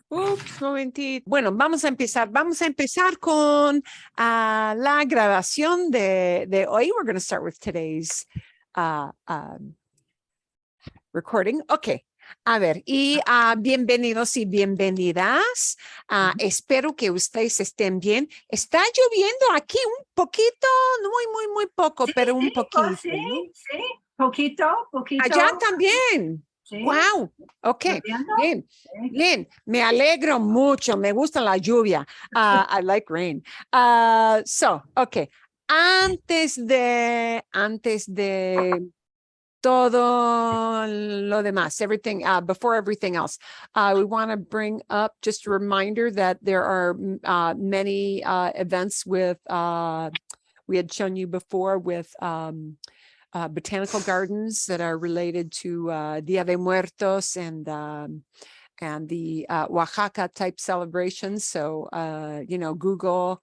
Ups, momentito. Bueno, vamos a empezar. Vamos a empezar con la grabación de hoy. We're going to start with today's recording. Ok. A ver, y bienvenidos y bienvenidas. Espero que ustedes estén bien. Está lloviendo aquí un poquito, muy poco, Sí, pero un poquito. Sí, sí, poquito. Allá también. Sí. Wow. Ok. Bien. Sí. Bien. Me alegro mucho. Me gusta la lluvia. I like rain. So, okay. Antes de todo lo demás, everything, before everything else, we want to bring up just a reminder that there are many events with, we had shown you before with botanical gardens that are related to Dia de Muertos and the Oaxaca type celebrations. So, Google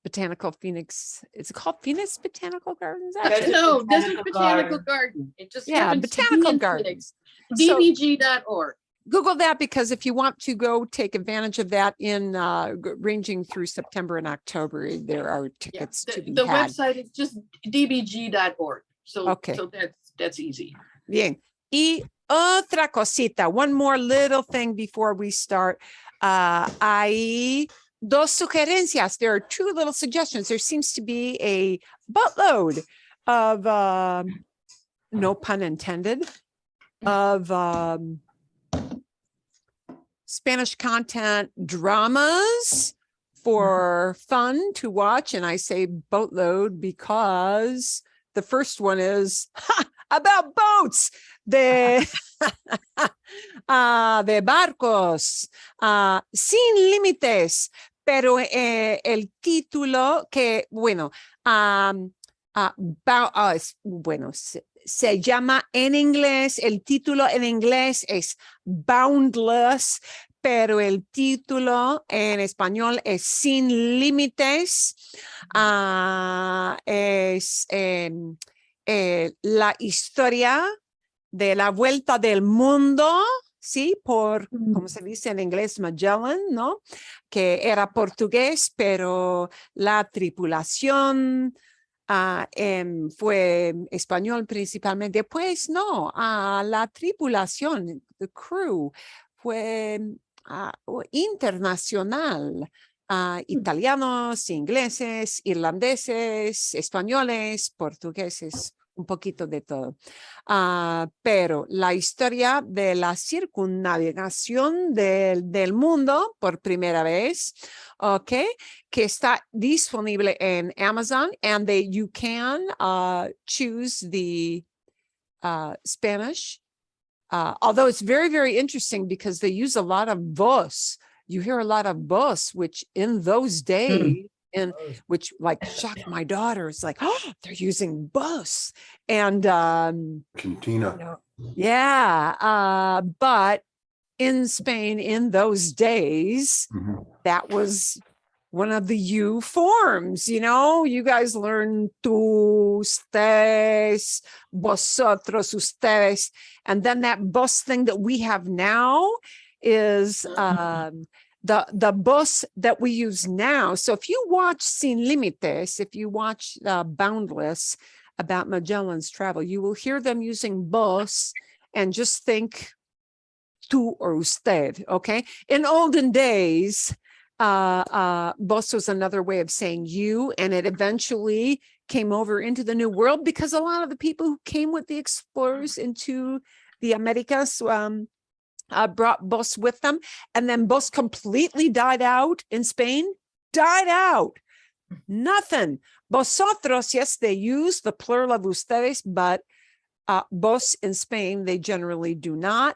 Botanical Phoenix. Is it called Phoenix Botanical Gardens? No, Desert Botanical Garden. It just happens Botanical to be gardens. DBG.org. Google that, because if you want to go take advantage of that in ranging through September and October, there are tickets to be the had. website is just dbg.org. So, Okay. So that's easy. Bien. Y otra cosita, one more little thing before we start. Hay dos sugerencias. There are two little suggestions. There seems to be a buttload of, no pun intended, of Spanish content dramas for fun to watch. And I say boatload because the first one is about boats, de barcos, sin límites, pero el título que, bueno, se llama en inglés, el título en inglés es Boundless, pero el título en español es Sin Límites. Es la historia de la vuelta del mundo, ¿sí? Por, como se dice en inglés, Magellan, ¿no? Que era portugués, pero la tripulación fue español principalmente. Pues no, la tripulación, the crew, fue internacional. Italianos, ingleses, irlandeses, españoles, portugueses, un poquito de todo. Pero la historia de la circunnavegación del mundo por primera vez, okay, que está disponible en Amazon, and you can choose the Spanish, although it's very interesting because they use a lot of vos. You hear a lot of vos, which in those days, which like shocked my daughter. It's like, oh, they're using bus. And Cantina. Yeah. But in Spain in those days, that was one of the you forms, you guys learn tú, ustedes, vosotros, ustedes. And then that bus thing that we have now is the bus that we use now. So if you watch Sin Límites, if you watch Boundless about Magellan's travel, you will hear them using bus and just think tú or usted, okay? In olden days, vos was another way of saying you, and it eventually came over into the New World because a lot of the people who came with the explorers into the Americas brought vos with them, and then vos completely died out in Spain. Died out. Nothing. Vosotros, yes, they use the plural of ustedes, but vos in Spain, they generally do not.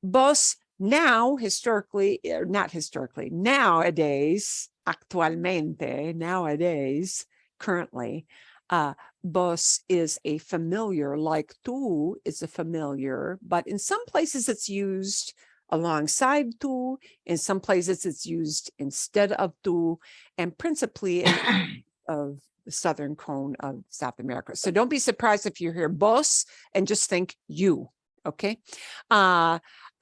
Vos now, historically, or not historically, nowadays, actualmente, nowadays, currently, vos is a familiar, like tú is a familiar, but in some places it's used alongside tú, in some places it's used instead of tú, and principally of the southern cone of South America. So don't be surprised if you hear vos and just think you, okay?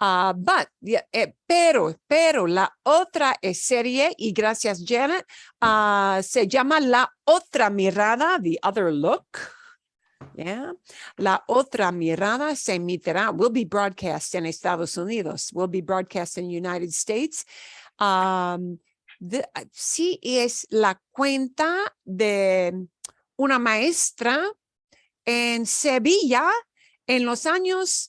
But, yeah, pero la otra serie, y gracias Janet, se llama La Otra Mirada, The Other Look. Yeah. La Otra Mirada se emitirá, will be broadcast en Estados Unidos, will be broadcast in United States. Sí, es la cuenta de una maestra en Sevilla en los años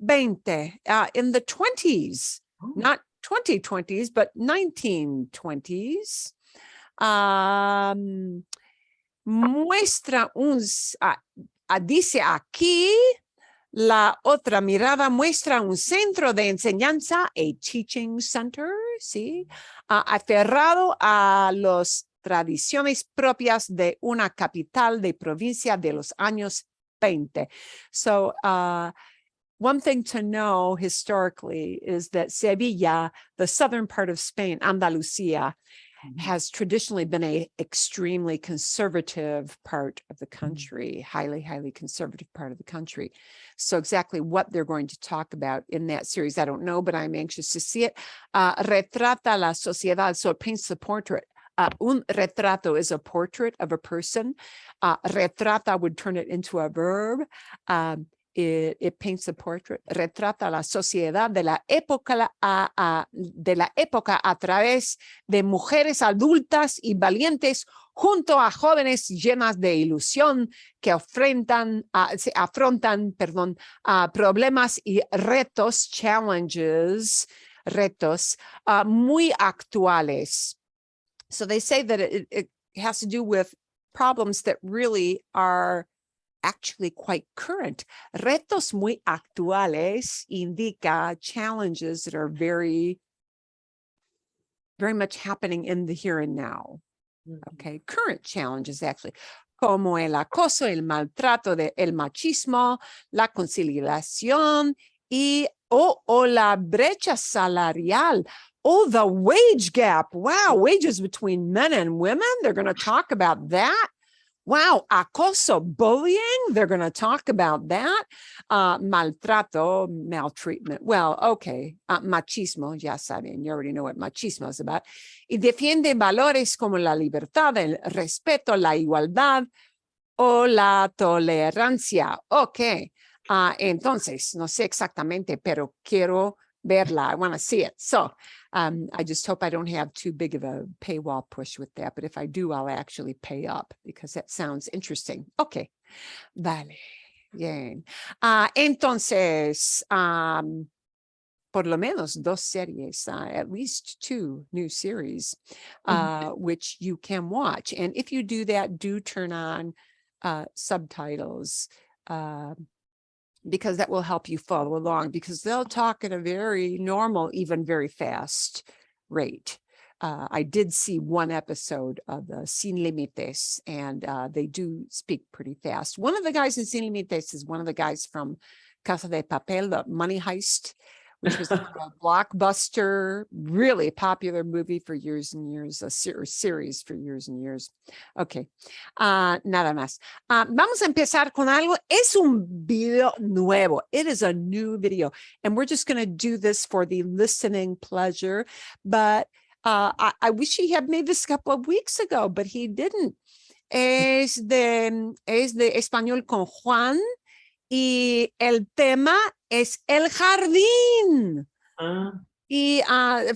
20, in the 20s, not 2020s, but 1920s. Muestra dice aquí, La Otra Mirada muestra un centro de enseñanza, a teaching center, ¿sí? Aferrado a las tradiciones propias de una capital de provincia de los años 20. So, one thing to know historically is that Sevilla, the southern part of Spain, Andalusia, has traditionally been an extremely conservative part of the country, highly, highly conservative part of the country. So exactly what they're going to talk about in that series, I don't know, but I'm anxious to see it. Retrata la sociedad, so it paints the portrait. Un retrato is a portrait of a person. Retrata would turn it into a verb. It paints a portrait, retrata la sociedad de la época a través de mujeres adultas y valientes junto a jóvenes llenas de ilusión que afrontan problemas y retos, challenges, retos muy actuales. So they say that it has to do with problems that really are actually quite current. Retos muy actuales indica challenges that are very, very much happening in the here and now. Okay, current challenges actually, como el acoso, el maltrato, el machismo, la conciliación o la brecha salarial. Oh, the wage gap. Wow, wages between men and women. They're going to talk about that. Wow, acoso, bullying, they're going to talk about that. Maltrato, maltreatment. Well, okay, machismo, ya saben, you already know what machismo is about. Y defiende valores como la libertad, el respeto, la igualdad o la tolerancia. Okay, entonces, no sé exactamente, pero quiero verla. I want to see it. So I just hope I don't have too big of a paywall push with that. But if I do, I'll actually pay up because that sounds interesting. Okay. Vale. Bien. Entonces, por lo menos dos series, at least two new series, which you can watch. And if you do that, do turn on subtitles, because that will help you follow along, because they'll talk at a very normal, even very fast rate. I did see one episode of the Sin Límites, and they do speak pretty fast. One of the guys in Sin Límites is one of the guys from Casa de Papel, the Money Heist, which was a blockbuster, really popular movie for years and years, a series for years and years. Okay, nada más. Vamos a empezar con algo. Es un video nuevo. It is a new video. And we're just going to do this for the listening pleasure. But I wish he had made this a couple of weeks ago, but he didn't. Es de Español con Juan. Y el tema es el jardín. Y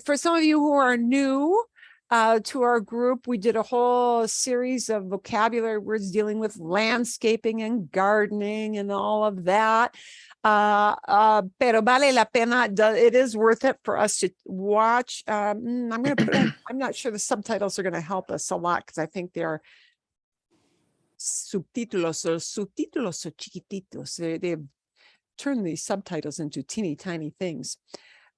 for some of you who are new to our group, we did a whole series of vocabulary words dealing with landscaping and gardening and all of that. Pero vale la pena. It is worth it for us to watch. I'm not sure the subtitles are going to help us a lot because I think they're subtítulos so chiquititos. They've turned these subtitles into teeny tiny things.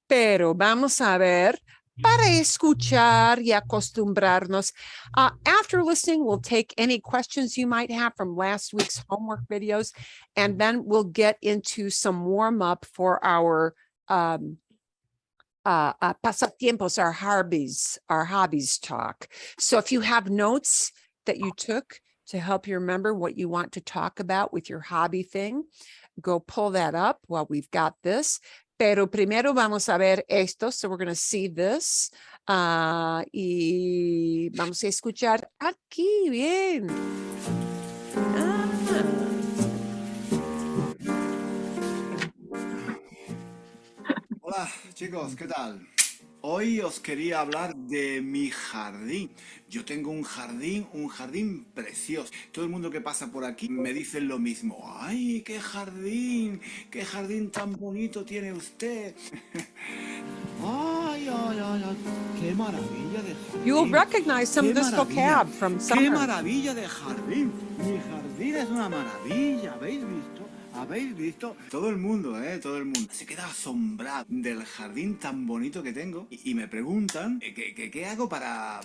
Pero vamos a ver para escuchar y acostumbrarnos. After listening, we'll take any questions you might have from last week's homework videos, and then we'll get into some warm up for our pasatiempos, our hobbies talk. So if you have notes that you took to help you remember what you want to talk about with your hobby thing, go pull that up while we've got this. Pero primero vamos a ver esto. So we're going to see this. Y vamos a escuchar aquí. Bien. Hola chicos, ¿qué tal? Hoy os quería hablar de mi jardín. Yo tengo un jardín precioso. Todo el mundo que pasa por aquí me dice lo mismo. ¡Ay, qué jardín! ¡Qué jardín tan bonito tiene usted! ¡Ay, ay, ay, ay! ¡Qué maravilla de jardín! You will recognize some of this vocab from ¡Qué summer. maravilla de jardín! Mi jardín es una maravilla, ¿habéis visto? ¿Habéis visto? Todo el mundo, todo el mundo se queda asombrado del jardín tan bonito que tengo y me preguntan ¿qué hago para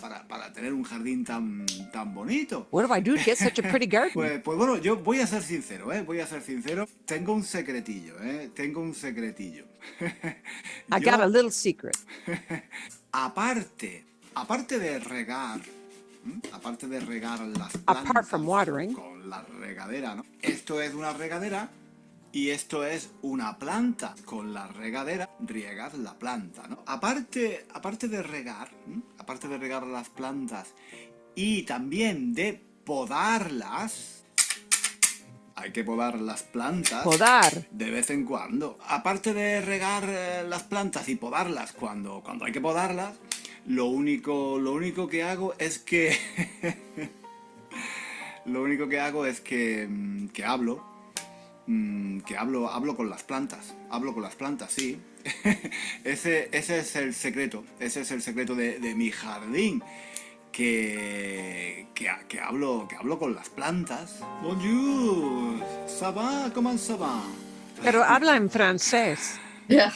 tener un jardín tan bonito? What do I do to get such a pretty garden? Pues bueno, yo voy a ser sincero, voy a ser sincero. Tengo un secretillo, tengo un secretillo. I got a little secret. Aparte de regar, las Apart plantas from watering. con la regadera, ¿no? Esto es una regadera y esto es una planta. Con la regadera riegas la planta, ¿no? Aparte de regar, las plantas y también de podarlas, hay que podar las plantas. Podar. De vez en cuando. Aparte de regar las plantas y podarlas cuando hay que podarlas, lo único que hago es que hablo con las plantas. Hablo con las plantas, sí. Ese es el secreto. Ese es el secreto de mi jardín. Que hablo con las plantas. Bonjour, ça va, comment ça va? Pero habla en francés. Yeah.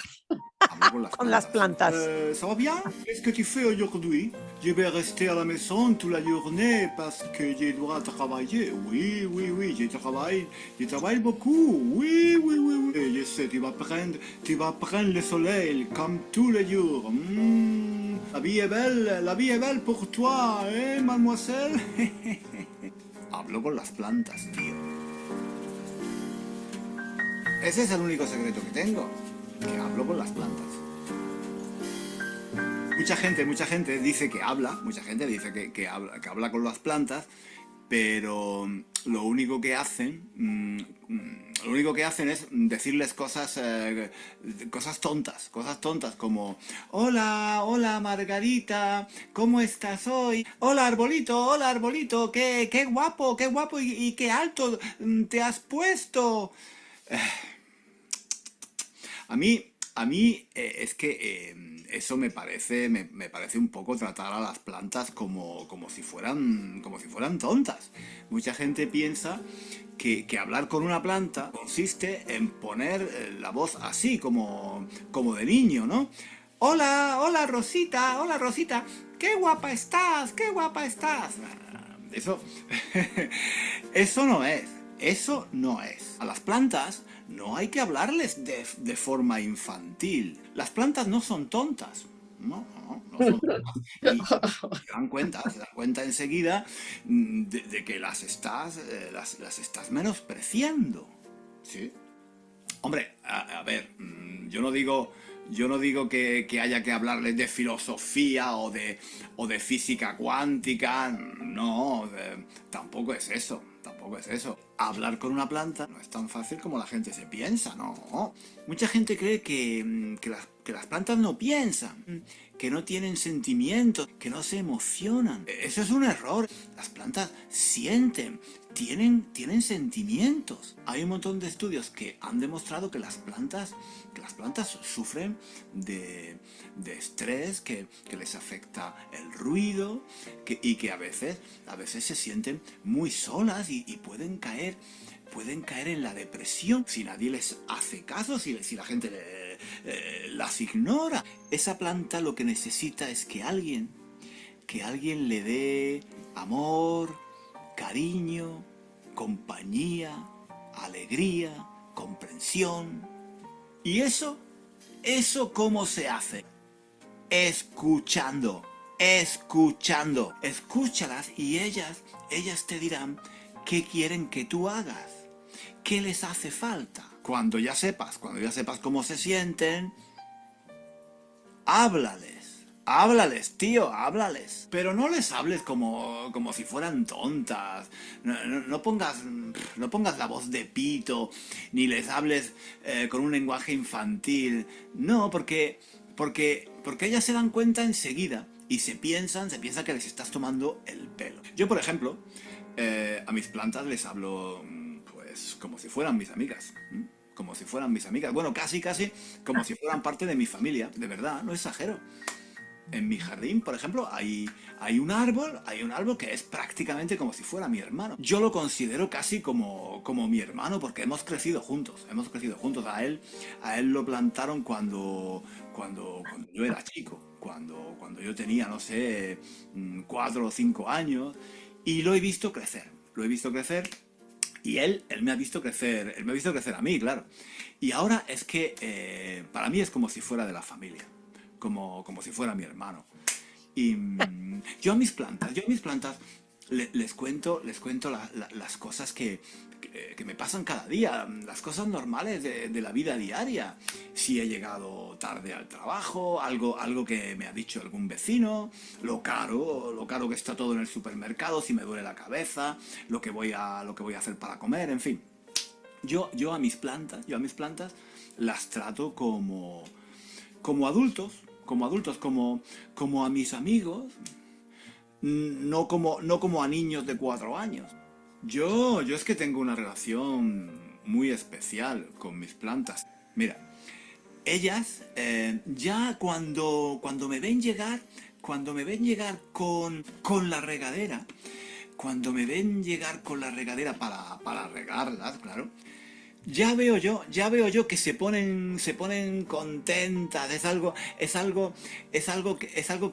Hablo Con las plantas. Ça va bien? Qu'est-ce que tu fais aujourd'hui? Je vais rester à la maison toute la journée parce que je dois travailler. Oui, je travaille beaucoup. Oui. Et je sais, tu vas prendre le soleil comme tous les jours. La vie est belle pour toi, mademoiselle? Hablo con las plantas, tío. Ese es el único secreto que tengo, que hablo con las plantas. Mucha gente dice que habla, que habla con las plantas, pero lo único que hacen es decirles cosas tontas, como hola Margarita, ¿cómo estás hoy? Hola arbolito, qué guapo y qué alto te has puesto. A mí es que eso me parece un poco tratar a las plantas como si fueran tontas. Mucha gente piensa que hablar con una planta consiste en poner la voz así, como de niño, ¿no? Hola Rosita, qué guapa estás. Eso no es. A las plantas no hay que hablarles de forma infantil. Las plantas no son tontas. No son tontas. Y se dan cuenta enseguida de que las estás menospreciando. ¿Sí? Hombre, a ver, yo no digo que haya que hablarles de filosofía o de física cuántica. No, tampoco es eso. Hablar con una planta no es tan fácil como la gente se piensa, ¿no? Mucha gente cree que las plantas no piensan, que no tienen sentimientos, que no se emocionan. Eso es un error. Las plantas sienten, tienen sentimientos. Hay un montón de estudios que han demostrado que las plantas sufren de estrés, que les afecta el ruido, y que a veces se sienten muy solas y pueden caer en la depresión si nadie les hace caso, si la gente las ignora. Esa planta lo que necesita es que alguien le dé amor, cariño, compañía, alegría, comprensión. ¿Y eso cómo se hace? Escuchando. Escúchalas y ellas te dirán qué quieren que tú hagas, qué les hace falta. cuando ya sepas cómo se sienten, háblales, tío, háblales. Pero no les hables como si fueran tontas. No pongas la voz de pito, ni les hables con un lenguaje infantil. No, porque ellas se dan cuenta enseguida y se piensan que les estás tomando el pelo. Yo, por ejemplo, a mis plantas les hablo pues como si fueran mis amigas. Como si fueran mis amigas. Bueno, casi como si fueran parte de mi familia. De verdad, no exagero. En mi jardín, por ejemplo, hay un árbol que es prácticamente como si fuera mi hermano. Yo lo considero casi como mi hermano porque hemos crecido juntos. A él lo plantaron cuando yo era chico, cuando yo tenía, no sé, 4 o 5 años, y lo he visto crecer. Y él me ha visto crecer, a mí, claro. Y ahora es que para mí es como si fuera de la familia, como si fuera mi hermano. Y yo a mis plantas les cuento las cosas que me pasan cada día, las cosas normales de la vida diaria. Si he llegado tarde al trabajo, algo que me ha dicho algún vecino, lo caro que está todo en el supermercado, si me duele la cabeza, lo que voy a hacer para comer, en fin. Yo a mis plantas las trato como adultos, como a mis amigos, no como a niños de 4 años. Yo es que tengo una relación muy especial con mis plantas. Mira, ellas ya cuando me ven llegar con la regadera, para regarlas, claro, ya veo yo que se ponen contentas. Es algo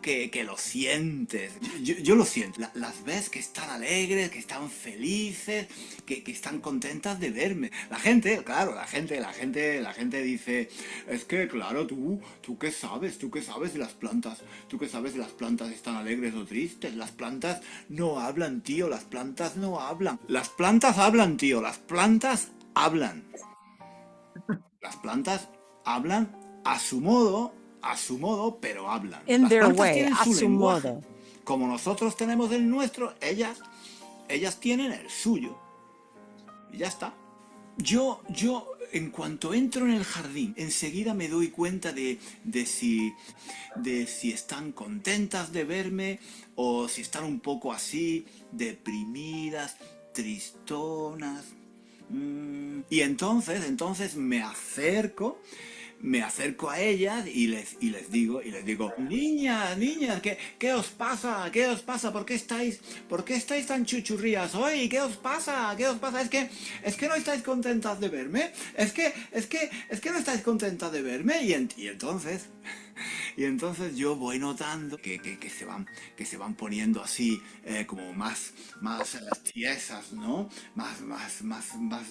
que lo sientes. Yo lo siento. Las ves que están alegres, que están felices, que están contentas de verme. La gente dice, es que claro, tú qué sabes de las plantas, están alegres o tristes. Las plantas no hablan, tío, las plantas no hablan. Las plantas hablan, tío, las plantas hablan. Las plantas hablan a su modo, pero hablan. In Las their plantas way, tienen a su su lenguaje. modo. Como nosotros tenemos el nuestro, ellas tienen el suyo. Y ya está. Yo, en cuanto entro en el jardín, enseguida me doy cuenta de si están contentas de verme o si están un poco así, deprimidas, tristonas. Y entonces me acerco a ellas y les digo, niñas, ¿qué os pasa? ¿Por qué estáis tan chuchurrías hoy? ¿Qué os pasa? Es que no estáis contentas de verme. Es que no estáis contentas de verme. Y entonces yo voy notando que se van poniendo así como más tiesas, ¿no? Más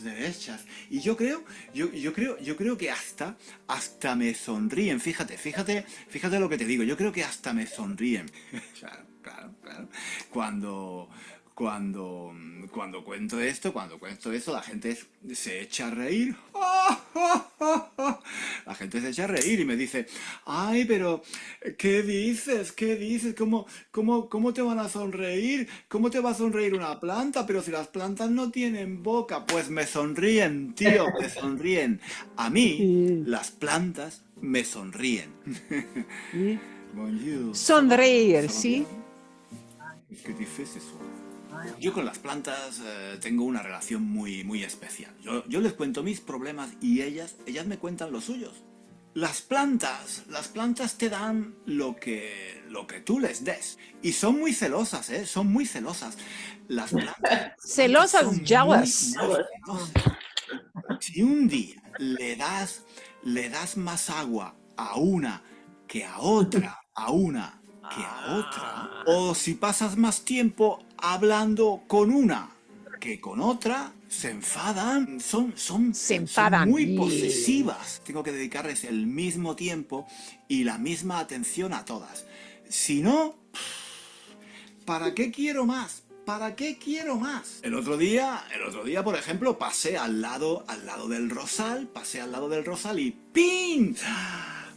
derechas. Y yo creo que hasta me sonríen. Fíjate lo que te digo. Yo creo que hasta me sonríen. Claro. Cuando cuento esto, la gente se echa a reír. La gente se echa a reír y me dice, ay, pero ¿qué dices? ¿Cómo te van a sonreír? ¿Cómo te va a sonreír una planta? Pero si las plantas no tienen boca. Pues me sonríen, tío, me sonríen. A mí, las plantas me sonríen. Bonjour. Sonreír, ¿sí? ¿Qué dices eso? Yo con las plantas tengo una relación muy especial. Yo les cuento mis problemas y ellas me cuentan los suyos. Las plantas te dan lo que tú les des. Y son muy celosas, ¿eh? Son muy celosas. Las plantas Celosas, son jealous. muy celosas. Si un día le das más agua a una que a otra, o si pasas más tiempo hablando con una que con otra, se enfadan, son muy posesivas. Tengo que dedicarles el mismo tiempo y la misma atención a todas. Si no, ¿para qué quiero más? ¿para qué quiero más? El otro día, por ejemplo, pasé al lado del rosal, y ¡pin!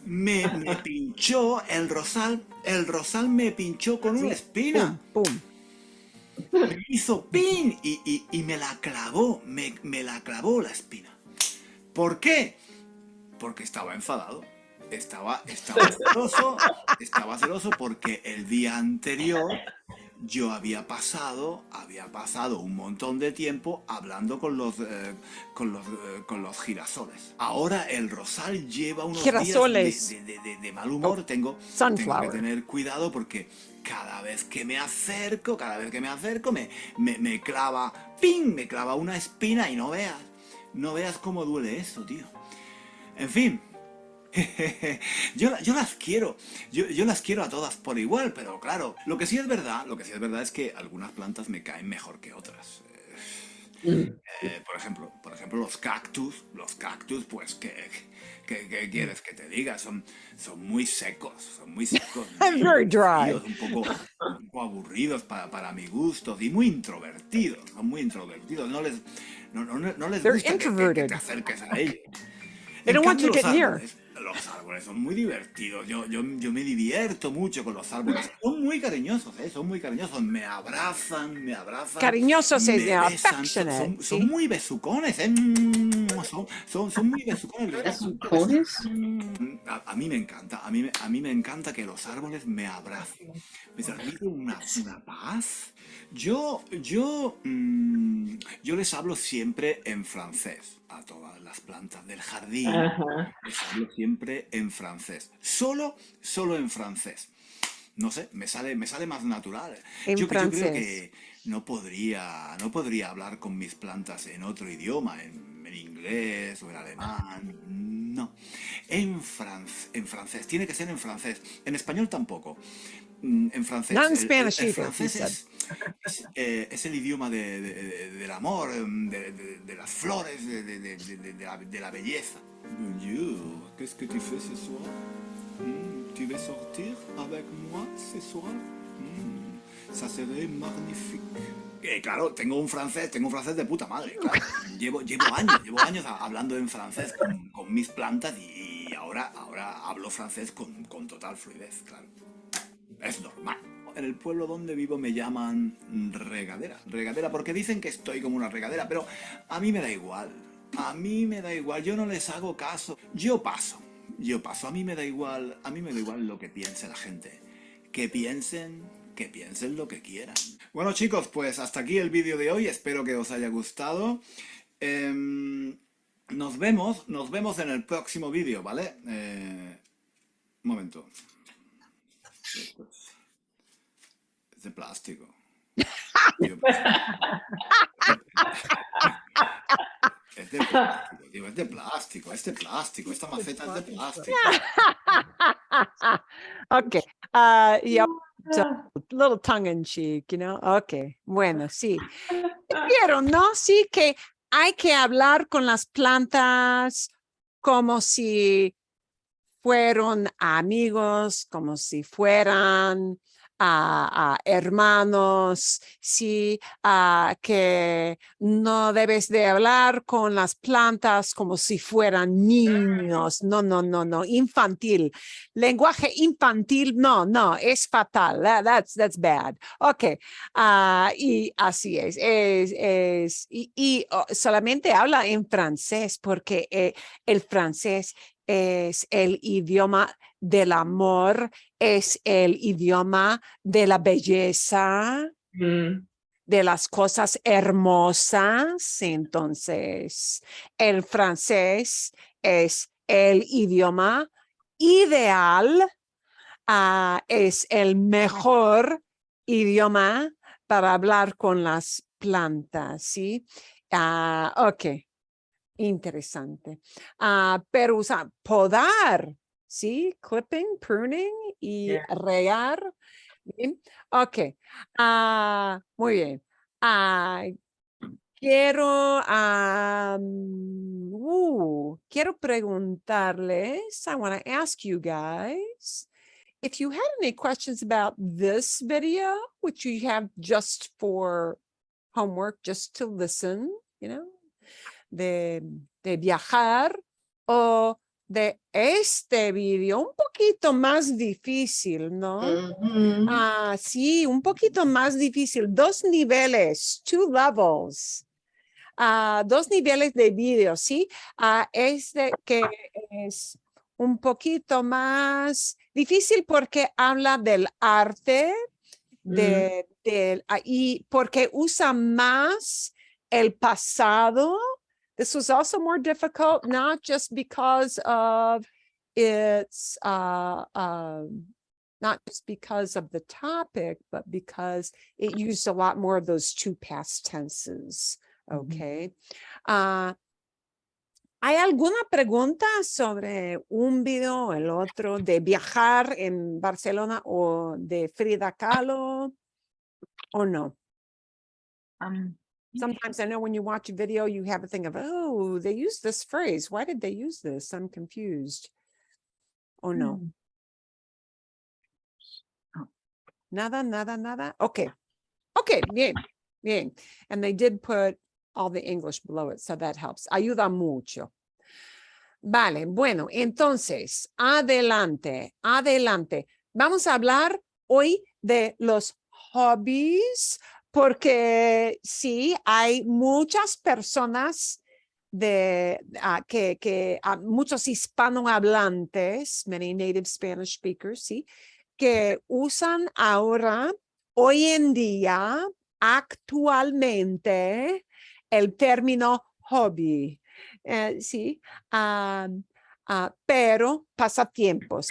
Me pinchó el rosal me pinchó con una espina. Pum, pum. Me hizo pin y me la clavó, me la clavó la espina. ¿Por qué? Porque estaba enfadado. Estaba celoso porque el día anterior yo había pasado un montón de tiempo hablando con los girasoles. Ahora el rosal lleva unos Girasoles. días de mal humor. Tengo que tener cuidado porque cada vez que me acerco, me clava, ¡ping! Me clava una espina y no veas cómo duele eso, tío. En fin. yo las quiero, yo las quiero a todas por igual, pero claro, lo que sí es verdad es que algunas plantas me caen mejor que otras. Por ejemplo, los cactus, pues, ¿qué quieres que te diga? Son muy secos, Very dry. un poco aburridos para mi gusto y muy introvertidos, no les gusta que te acerques a ellos. They don't want you to get near. Los árboles son muy divertidos. Yo me divierto mucho con los árboles. Son muy cariñosos, Me abrazan. Cariñosos me es de besan. affectionate. Son muy besucones, Son muy besucones. ¿Besucones? A mí me encanta. A mí me encanta que los árboles me abracen. Me transmiten una paz. Yo les hablo siempre en francés a todas las plantas del jardín. Ajá. Les hablo siempre en francés. Solo en francés. No sé, me sale más natural. Yo creo que no podría hablar con mis plantas en otro idioma, en inglés o en alemán. No. En francés. Tiene que ser en francés. En español tampoco. En francés. Not in Spanish el either, francés es el idioma del amor, de las flores, de la belleza. Bonjour, qu'est-ce que tu fais ce soir? Tu veux sortir avec moi ce soir? Ça serait magnifique. Claro, tengo un francés de puta madre, claro. Llevo años hablando en francés con mis plantas y ahora hablo francés con total fluidez, claro. Es normal. En el pueblo donde vivo me llaman regadera, porque dicen que estoy como una regadera, pero a mí me da igual. Yo no les hago caso. Yo paso. A mí me da igual lo que piense la gente. Que piensen lo que quieran. Bueno, chicos, pues hasta aquí el vídeo de hoy. Espero que os haya gustado. Nos vemos en el próximo vídeo, ¿vale? Un momento. Es de plástico. Es de plástico, tío, es de plástico. Esta maceta es de plástico. Okay. Yeah, little tongue in cheek, Okay. Bueno, sí. Vieron, ¿no? Sí que hay que hablar con las plantas como si fueron amigos, como si fueran hermanos, sí, que no debes de hablar con las plantas como si fueran niños. No, infantil. Lenguaje infantil, no, es fatal. That's bad. Okay, y así es. Y solamente habla en francés porque el francés es el idioma del amor, es el idioma de la belleza, de las cosas hermosas. Entonces, el francés es el idioma ideal, es el mejor idioma para hablar con las plantas, ¿sí? Ok. Interesante. Pero podar, ¿sí? Clipping, pruning y regar. ¿Bien? Ok. Muy bien. Quiero preguntarles, I want to ask you guys, if you had any questions about this video, which you have just for homework, just to listen, you know, de viajar, o de este video, un poquito más difícil, ¿no? Sí, un poquito más difícil. 2 niveles, 2 levels. 2 niveles de video, ¿sí? Este que es un poquito más difícil porque habla del arte, y porque usa más el pasado. This was also more difficult, not just because of its, not just because of the topic, but because it used a lot more of those 2 past tenses. Okay. ¿Hay alguna pregunta sobre un video o el otro de viajar en Barcelona o de Frida Kahlo o no? Sometimes I know when you watch a video, you have a thing of, oh, they use this phrase. Why did they use this? I'm confused. Oh, no. Nada, nada, nada. Okay. Okay, bien, bien. And they did put all the English below it, so that helps. Ayuda mucho. Vale, bueno, entonces, adelante, adelante. Vamos a hablar hoy de los hobbies, porque sí, hay muchas personas muchos hispanohablantes, many native Spanish speakers, sí, que usan ahora, hoy en día, actualmente, el término hobby. Sí, pero pasatiempos,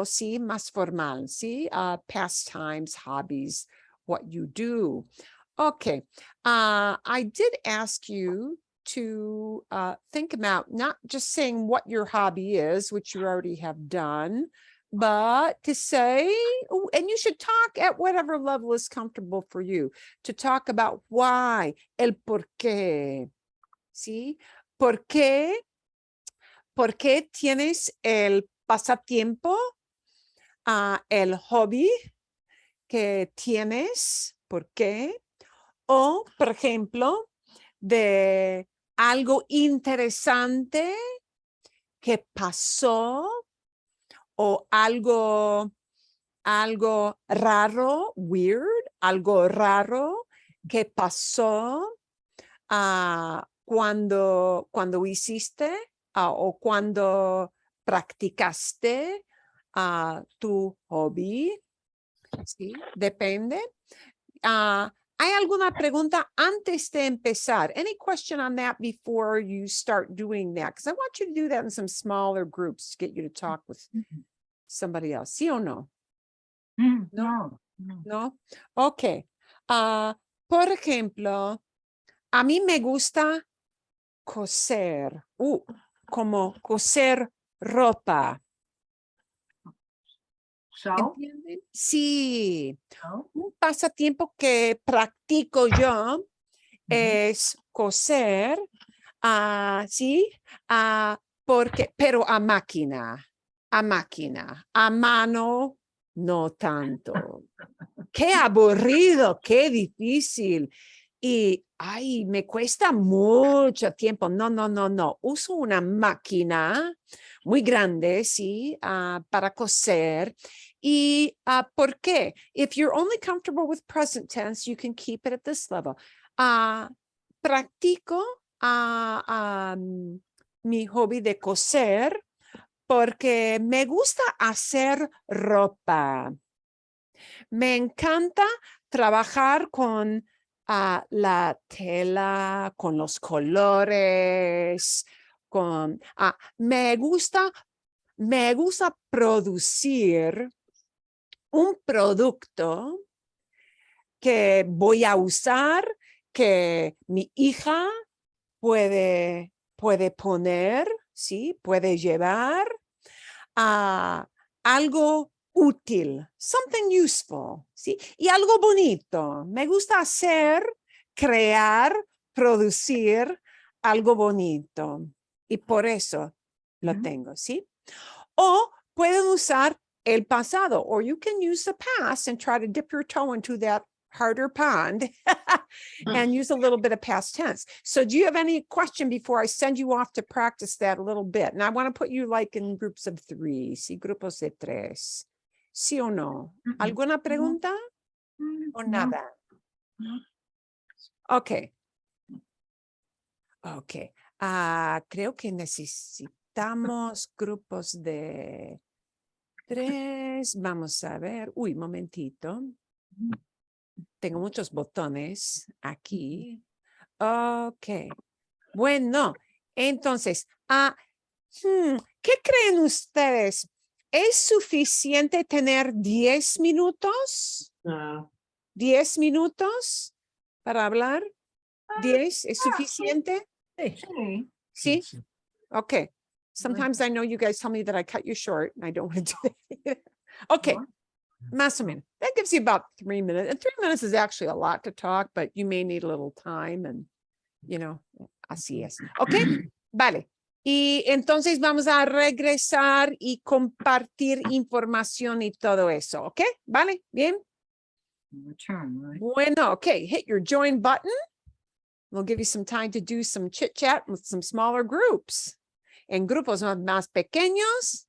sí, más formal, sí, pastimes, hobbies, what you do. Okay, I did ask you to think about not just saying what your hobby is, which you already have done, but to say, and you should talk at whatever level is comfortable for you, to talk about why, el por qué, ¿sí? ¿Por qué tienes el pasatiempo, el hobby que tienes? ¿Por qué? O, por ejemplo, de algo interesante que pasó o algo raro, weird, algo raro que pasó cuando hiciste o cuando practicaste tu hobby. Sí, depende. ¿Hay alguna pregunta antes de empezar? Any question on that before you start doing that? Because I want you to do that in some smaller groups to get you to talk with somebody else. ¿Sí o no? No. ¿No? Ok. Por ejemplo, a mí me gusta coser, como coser ropa. So, ¿Entienden? Sí. so, Un pasatiempo que practico yo es coser, sí, pero a máquina, a mano no tanto. Qué aburrido, qué difícil. Y, ay, me cuesta mucho tiempo. No. Uso una máquina muy grande, sí, para coser. Y, ¿por qué? If you're only comfortable with present tense, you can keep it at this level. Practico mi hobby de coser porque me gusta hacer ropa. Me encanta trabajar con la tela, con los colores, me gusta producir un producto que voy a usar, que mi hija puede poner, ¿sí? Puede llevar algo útil, something useful, ¿sí? Y algo bonito. Me gusta crear, producir algo bonito. Y por eso lo tengo, ¿sí? O pueden usar el pasado, or you can use the past and try to dip your toe into that harder pond and use a little bit of past tense. So do you have any question before I send you off to practice that a little bit? And I want to put you like in groups of 3, sí, grupos de 3. ¿Sí o no? ¿Alguna pregunta o nada? Ok. Ok. Creo que necesitamos grupos de 3. Vamos a ver. Uy, momentito. Tengo muchos botones aquí. Ok. Bueno, entonces, ¿qué creen ustedes? ¿Es suficiente tener 10 minutos? No. 10 minutos para hablar. 10 es suficiente. Sí. Sí. Okay. Sometimes I know you guys tell me that I cut you short and I don't want to do that. Okay. Más o menos. That gives you about 3 minutes. And 3 minutes is actually a lot to talk, but you may need a little time and, you know, así es. Okay. Vale. Y entonces vamos a regresar y compartir información y todo eso. ¿Ok? ¿Vale? ¿Bien? Return, right? Bueno, okay. Hit your join button. We'll give you some time to do some chit chat with some smaller groups. En grupos más pequeños.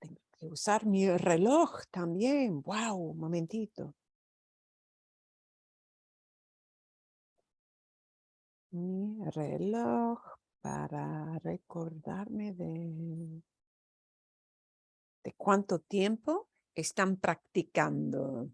Tengo que usar mi reloj también. Wow, momentito. Mi reloj para recordarme de cuánto tiempo están practicando.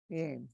Bien.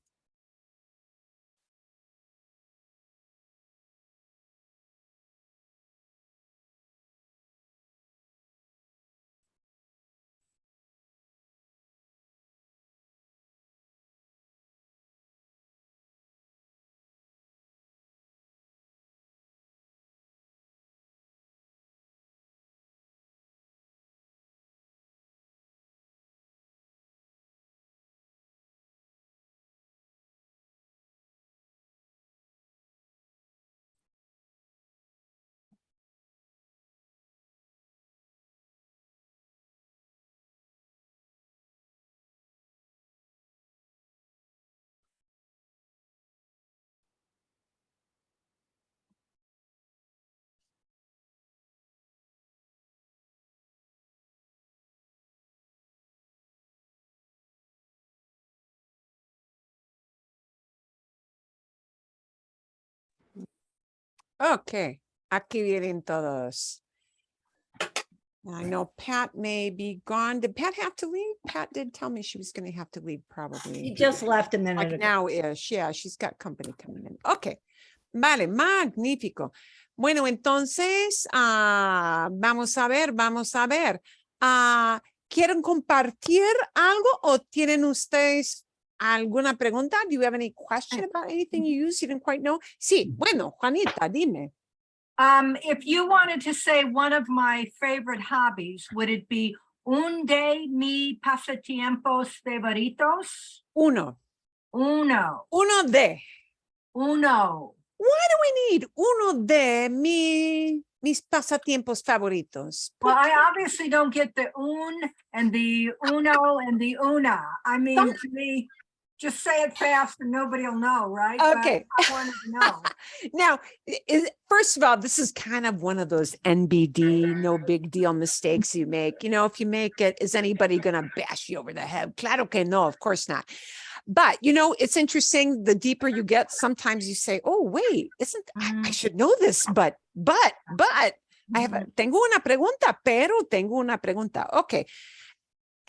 Okay, aquí vienen todos. I know Pat may be gone. Did Pat have to leave? Pat did tell me she was going to have to leave He probably just left a minute like ago. now-ish. Yeah, she's got company coming in. Okay, vale, magnífico. Bueno, entonces, vamos a ver. ¿Quieren compartir algo o tienen ustedes alguna pregunta? Do you have any question about anything you used you didn't quite know? Sí, bueno, Juanita, dime. If you wanted to say one of my favorite hobbies, would it be un de mi pasatiempos favoritos? Uno de. Uno. Why do we need uno de mis pasatiempos favoritos? Well, I obviously don't get the un and the uno and the una. I mean, to me, just say it fast and nobody will know, right? Okay. But I wanted to know. Now, first of all, this is kind of one of those NBD, no big deal mistakes you make. You know, if you make it, is anybody going to bash you over the head? Claro que no, of course not. But, you know, it's interesting. The deeper you get, sometimes you say, oh, wait, I should know this, but I tengo una pregunta, pero tengo una pregunta. Okay.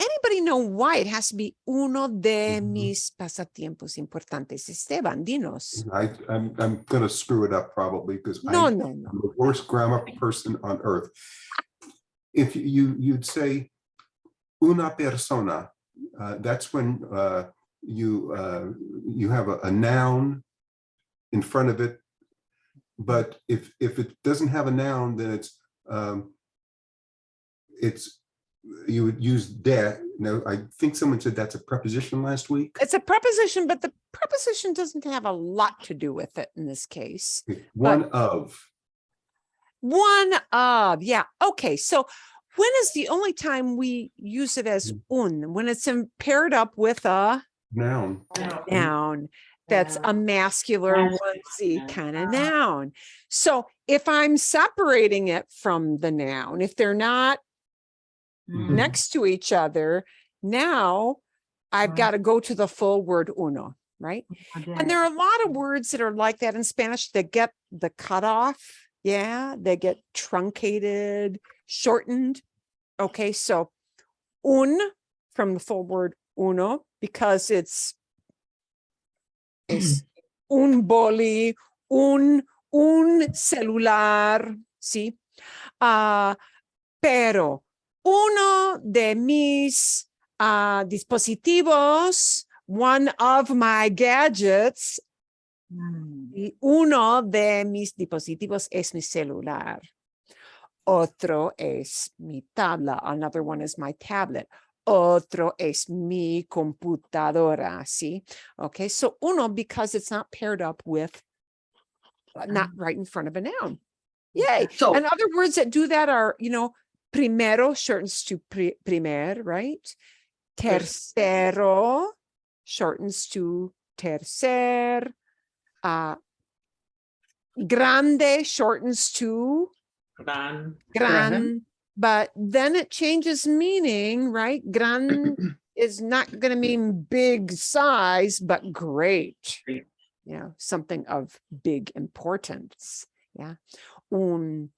Anybody know why it has to be uno de mis pasatiempos importantes? Esteban, dinos. I'm going to screw it up probably because No. I'm the worst grammar person on earth. If you'd say una persona, that's when you have a noun in front of it. But if it doesn't have a noun, then it's you would use de. Now, I think someone said that's a preposition last week. It's a preposition, but the preposition doesn't have a lot to do with it in this case. One of, yeah. Okay, so when is the only time we use it as un? When it's paired up with a noun. That's a masculine onesie kind of noun. So if I'm separating it from the noun, if they're not next to each other, now I've got to go to the full word uno, right? And there are a lot of words that are like that in Spanish that get the cutoff. Yeah, they get truncated, shortened. Okay, so un from the full word uno, because it's un boli, un celular, ¿sí? Pero uno de mis dispositivos, one of my gadgets, y uno de mis dispositivos es mi celular. Otro es mi tabla. Another one is my tablet. Otro es mi computadora, ¿sí? Okay, so uno, because it's not paired up with, not right in front of a noun. Yay. So- and other words that do that are, you know, primero shortens to primer, right? Tercero shortens to tercer. Grande shortens to gran. But then it changes meaning, right? Gran is not going to mean big size, but great. You know, something of big importance. Yeah. Un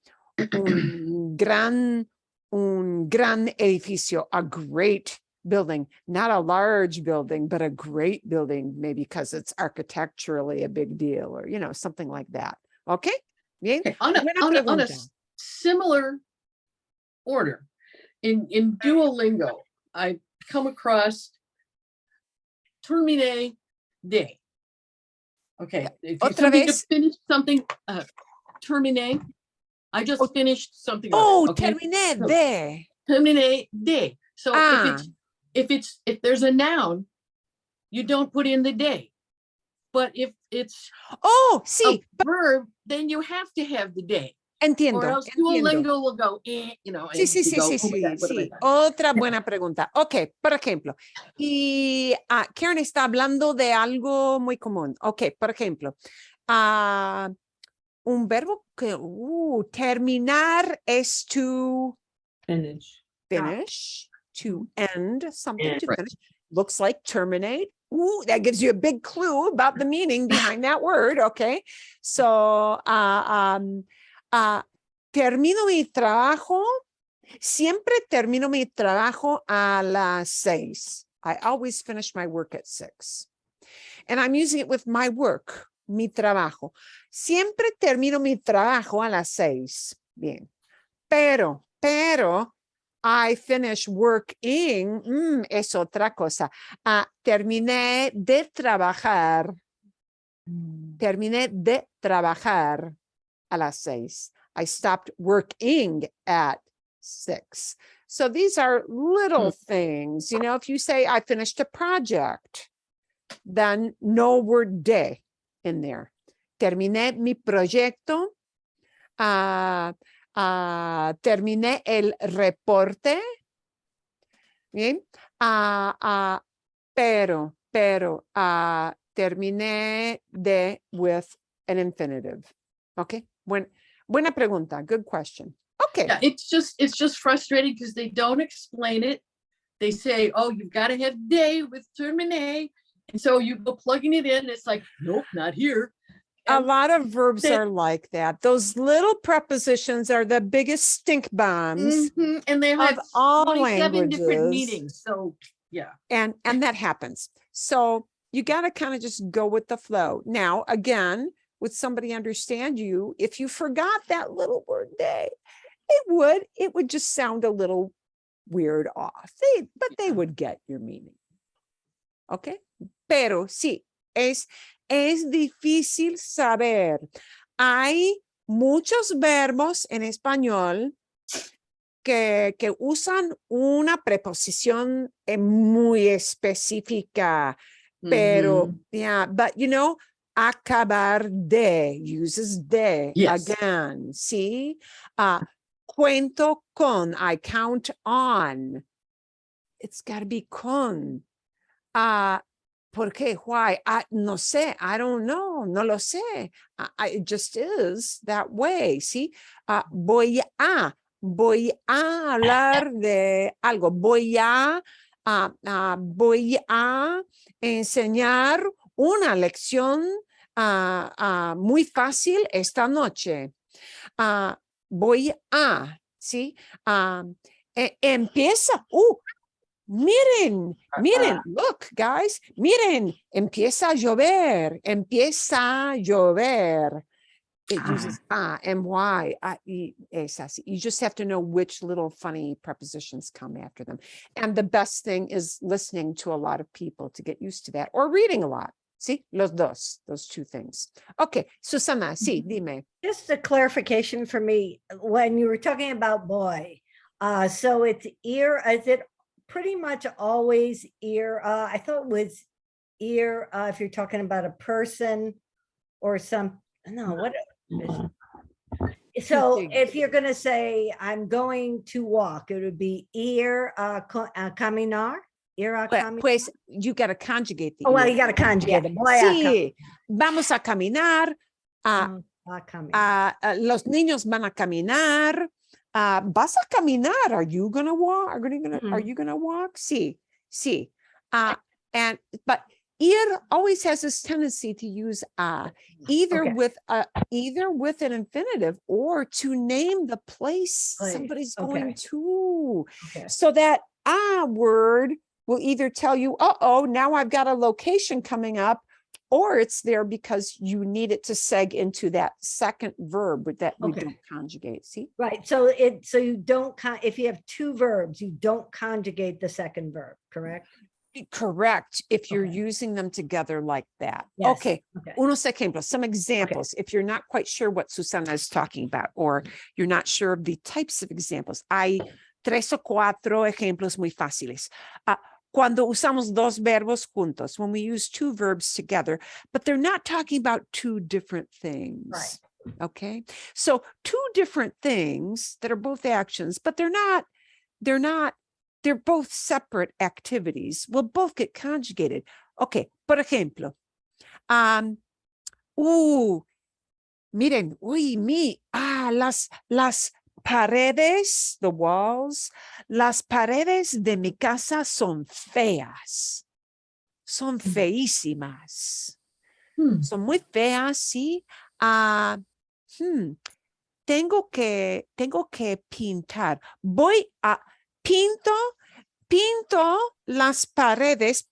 gran edificio, a great building, not a large building, but a great building, maybe because it's architecturally a big deal or, something like that. Okay? Bien. Okay, on a similar order, in Duolingo, I come across termine de. Okay, if you tell me to finish something, termine. I just finished something. Okay? Terminé de. Termine de. So if there's a noun, you don't put in the de. But if it's sí, a verb, then you have to have the de. Entiendo. Or else Duolingo will go, Sí. Oh my God. Otra buena pregunta. Ok, por ejemplo, y Karen está hablando de algo muy común. Ok, por ejemplo, un verbo que terminar es to Finish. to end something, to Right. finish. Looks like terminate. That gives you a big clue about the meaning behind that word. Okay, so termino mi trabajo. Siempre termino mi trabajo a las 6. I always finish my work at 6. And I'm using it with my work, mi trabajo. Siempre termino mi trabajo a las 6. Bien. Pero, I finish working, es otra cosa. Terminé de trabajar. Terminé de trabajar a las 6. I stopped working at 6. So these are little things. If you say I finished a project, then no word de in there. Terminé mi proyecto. Terminé el reporte. Bien. Pero, terminé de with an infinitive. Okay. Buena pregunta. Good question. Okay. Yeah, it's just frustrating because they don't explain it. They say, oh, you've got to have day with termine. And so you go plugging it in. It's like, nope, not here. A lot of verbs are like that. Those little prepositions are the biggest stink bombs. And they have all 27 different languages. meanings. So yeah. And that happens. So you got to kind of just go with the flow. Now, again, would somebody understand you if you forgot that little word day? It would just sound a little weird off. But they would get your meaning. Okay? Pero sí, es difícil saber. Hay muchos verbos en español que usan una preposición muy específica, pero, but acabar de uses de again, see? Cuento con, I count on. It's got to be con. ¿Por qué? Why? No sé. I don't know. No lo sé. It just is that way. ¿Sí? Voy a hablar de algo. Voy a enseñar una lección muy fácil esta noche. Voy a, ¿sí? Empieza. Miren, look, guys, miren, empieza a llover. It uses my, es así. You just have to know which little funny prepositions come after them. And the best thing is listening to a lot of people to get used to that, or reading a lot. See, those two things. Okay, Susana, sí, dime. Just a clarification for me, when you were talking about boy, so it's ear, is it pretty much always ear? I thought it was ear if you're talking about a person or some, no, what? So if you're going to say, I'm going to walk, it would be ir caminar. Pues you got to conjugate the well, you got to conjugate it. Sí, vamos a caminar. Los niños van a caminar. Vas a caminar. Are you going to walk? Are you going to walk? Sí. But ir always has this tendency to use either with an infinitive or to name the place somebody's going to. So that word will either tell you, uh-oh, now I've got a location coming up, or it's there because you need it to seg into that second verb with that we Okay. don't conjugate. See? Right, so you don't, if you have two verbs, you don't conjugate the second verb, correct? Correct. If you're Okay. using them together like that. Yes, Okay. okay. Unos ejemplos, some examples. If you're not quite sure what Susana is talking about, or you're not sure of the types of examples. Hay 3 o 4 ejemplos muy fáciles. Cuando usamos dos verbos juntos, when we use two verbs together, but they're not talking about two different things. Right. Okay. So two different things that are both actions, but they're both separate activities, will both get conjugated. Okay, por ejemplo, miren, las paredes, the walls, las paredes de mi casa son feas. Son feísimas. Son muy feas, sí. Tengo que pintar. Pinto las paredes,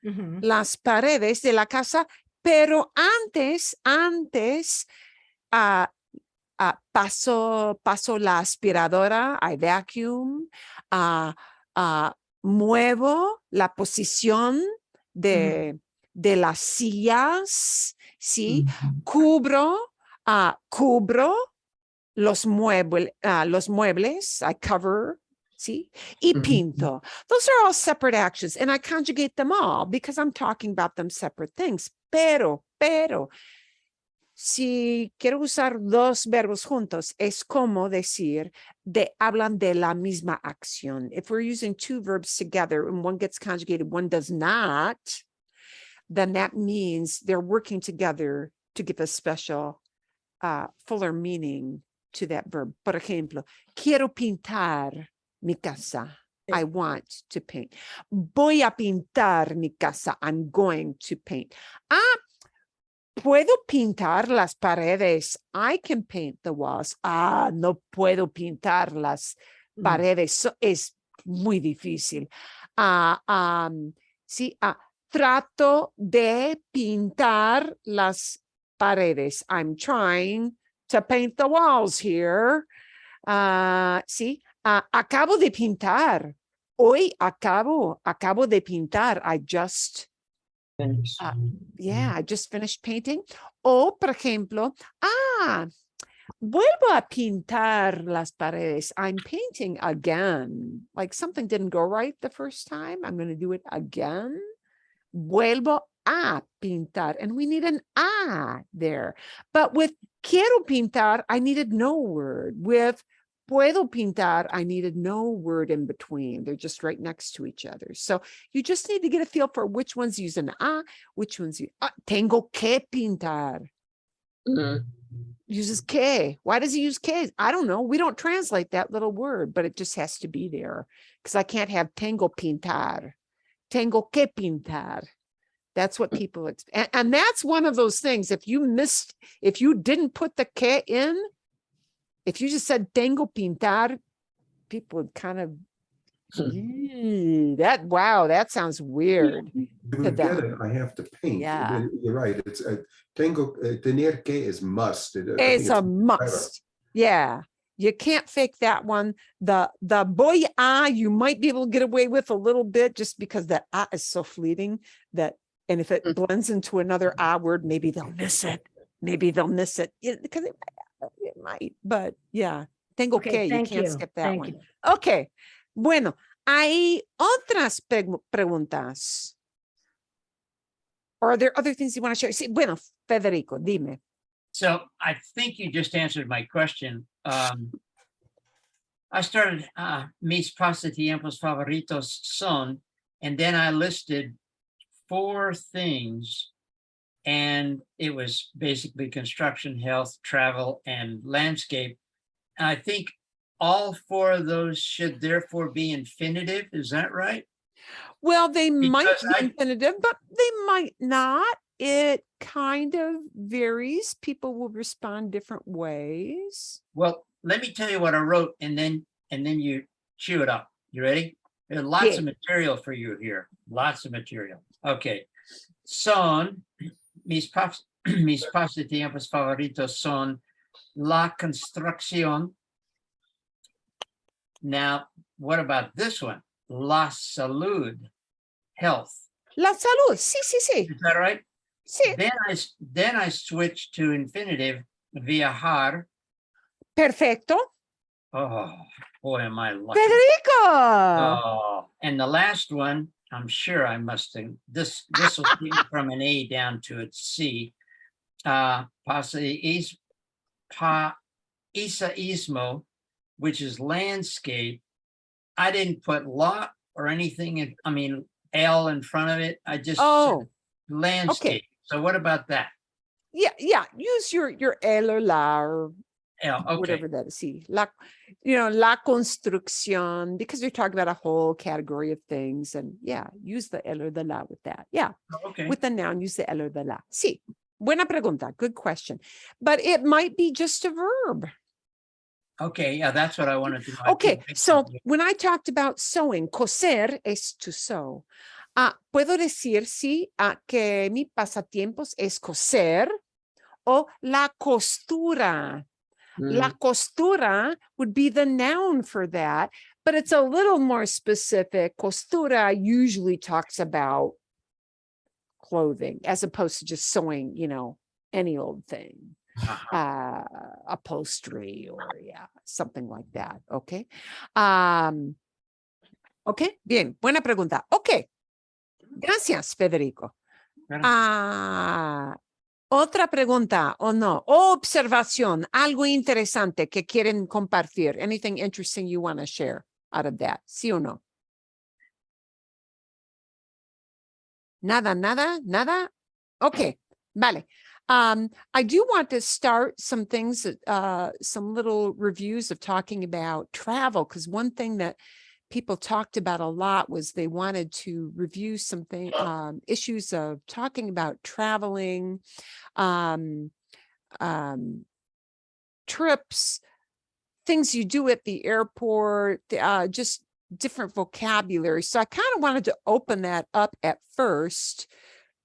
Mhm. las paredes de la casa, pero antes, paso la aspiradora, I vacuum, muevo la posición de las sillas, ¿sí? Cubro los muebles, I cover, see, y pinto. Those are all separate actions, and I conjugate them all because I'm talking about them separate things. Pero, si quiero usar dos verbos juntos, es como decir, hablan de la misma acción. If we're using two verbs together and one gets conjugated, one does not, then that means they're working together to give a special, fuller meaning to that verb. Por ejemplo, quiero pintar mi casa. I want to paint. Voy a pintar mi casa. I'm going to paint. Puedo pintar las paredes. I can paint the walls. No puedo pintar las paredes. Es muy difícil. Sí, trato de pintar las paredes. I'm trying to paint the walls here. Sí, acabo de pintar. Hoy acabo de pintar. I just finished painting. O, por ejemplo, vuelvo a pintar las paredes. I'm painting again. Like something didn't go right the first time. I'm going to do it again. Vuelvo a pintar. And we need an there. But with quiero pintar, I needed no word. With puedo pintar, I needed no word in between. They're just right next to each other. So you just need to get a feel for which ones use an which ones use tengo que pintar. Uses que. Why does he use que? I don't know. We don't translate that little word, but it just has to be there because I can't have tengo pintar. Tengo que pintar. That's what people expect. And that's one of those things. If you didn't put the que in, if you just said tengo pintar, people would kind of, that sounds weird. To get it, I have to paint. Yeah. You're right. It's tener que is must. It's a must. Yeah. You can't fake that one. The voy a, you might be able to get away with a little bit just because that is so fleeting that, and if it blends into another word, maybe they'll miss it. Because it might, but yeah. Tengo que, you can't skip that one. Okay. Bueno, hay otras preguntas. Or are there other things you want to share? Sí, bueno, Federico, dime. So I think you just answered my question. I started mis pasatiempos favoritos son, and then I listed 4 things, and it was basically construction, health, travel, and landscape. And I think all 4 of those should therefore be infinitive. Is that right? Well, they might Because be infinitive, but they might not. It kind of varies. People will respond different ways. Well, let me tell you what I wrote, and then you chew it up. You ready? There's lots of Bien. material for you here. Lots of material. Okay. Son, mis pasatiempos favoritos son la construcción. Now, what about this one? La salud, health. La salud. Sí, sí, sí. Is that right? Sí. Then I switched to infinitive, viajar. Perfecto. Oh, boy, am I lucky. Federico. Oh, and the last one, I'm sure I must have, this will take me from an A down to a C. Paisajismo, which is landscape. I didn't put lot or anything in, I mean, L in front of it. I just Oh, said landscape. So what about that? yeah. Use your el or la or L, okay. whatever that is. See, la construcción, because you're talking about a whole category of things. And yeah, use the el or the la with that. Yeah. Okay. With the noun, use the el or the la. Sí. Buena pregunta. Good question. But it might be just a verb. Okay, yeah, that's what I wanted to know. Okay, so when I talked about sewing, coser es to sew. Puedo decir, sí, que mi pasatiempos es coser o la costura. La costura would be the noun for that, but it's a little more specific. Costura usually talks about clothing as opposed to just sewing, any old thing. Upholstery or something like that. Okay. Okay. Bien. Buena pregunta. Okay. Gracias, Federico. Otra pregunta o no. Observación. Algo interesante que quieren compartir. Anything interesting you want to share out of that? ¿Sí o no? Nada. Okay. Vale. I do want to start some things, some little reviews of talking about travel, because one thing that people talked about a lot was they wanted to review something, issues of talking about traveling, trips, things you do at the airport, just different vocabulary. So I kind of wanted to open that up at first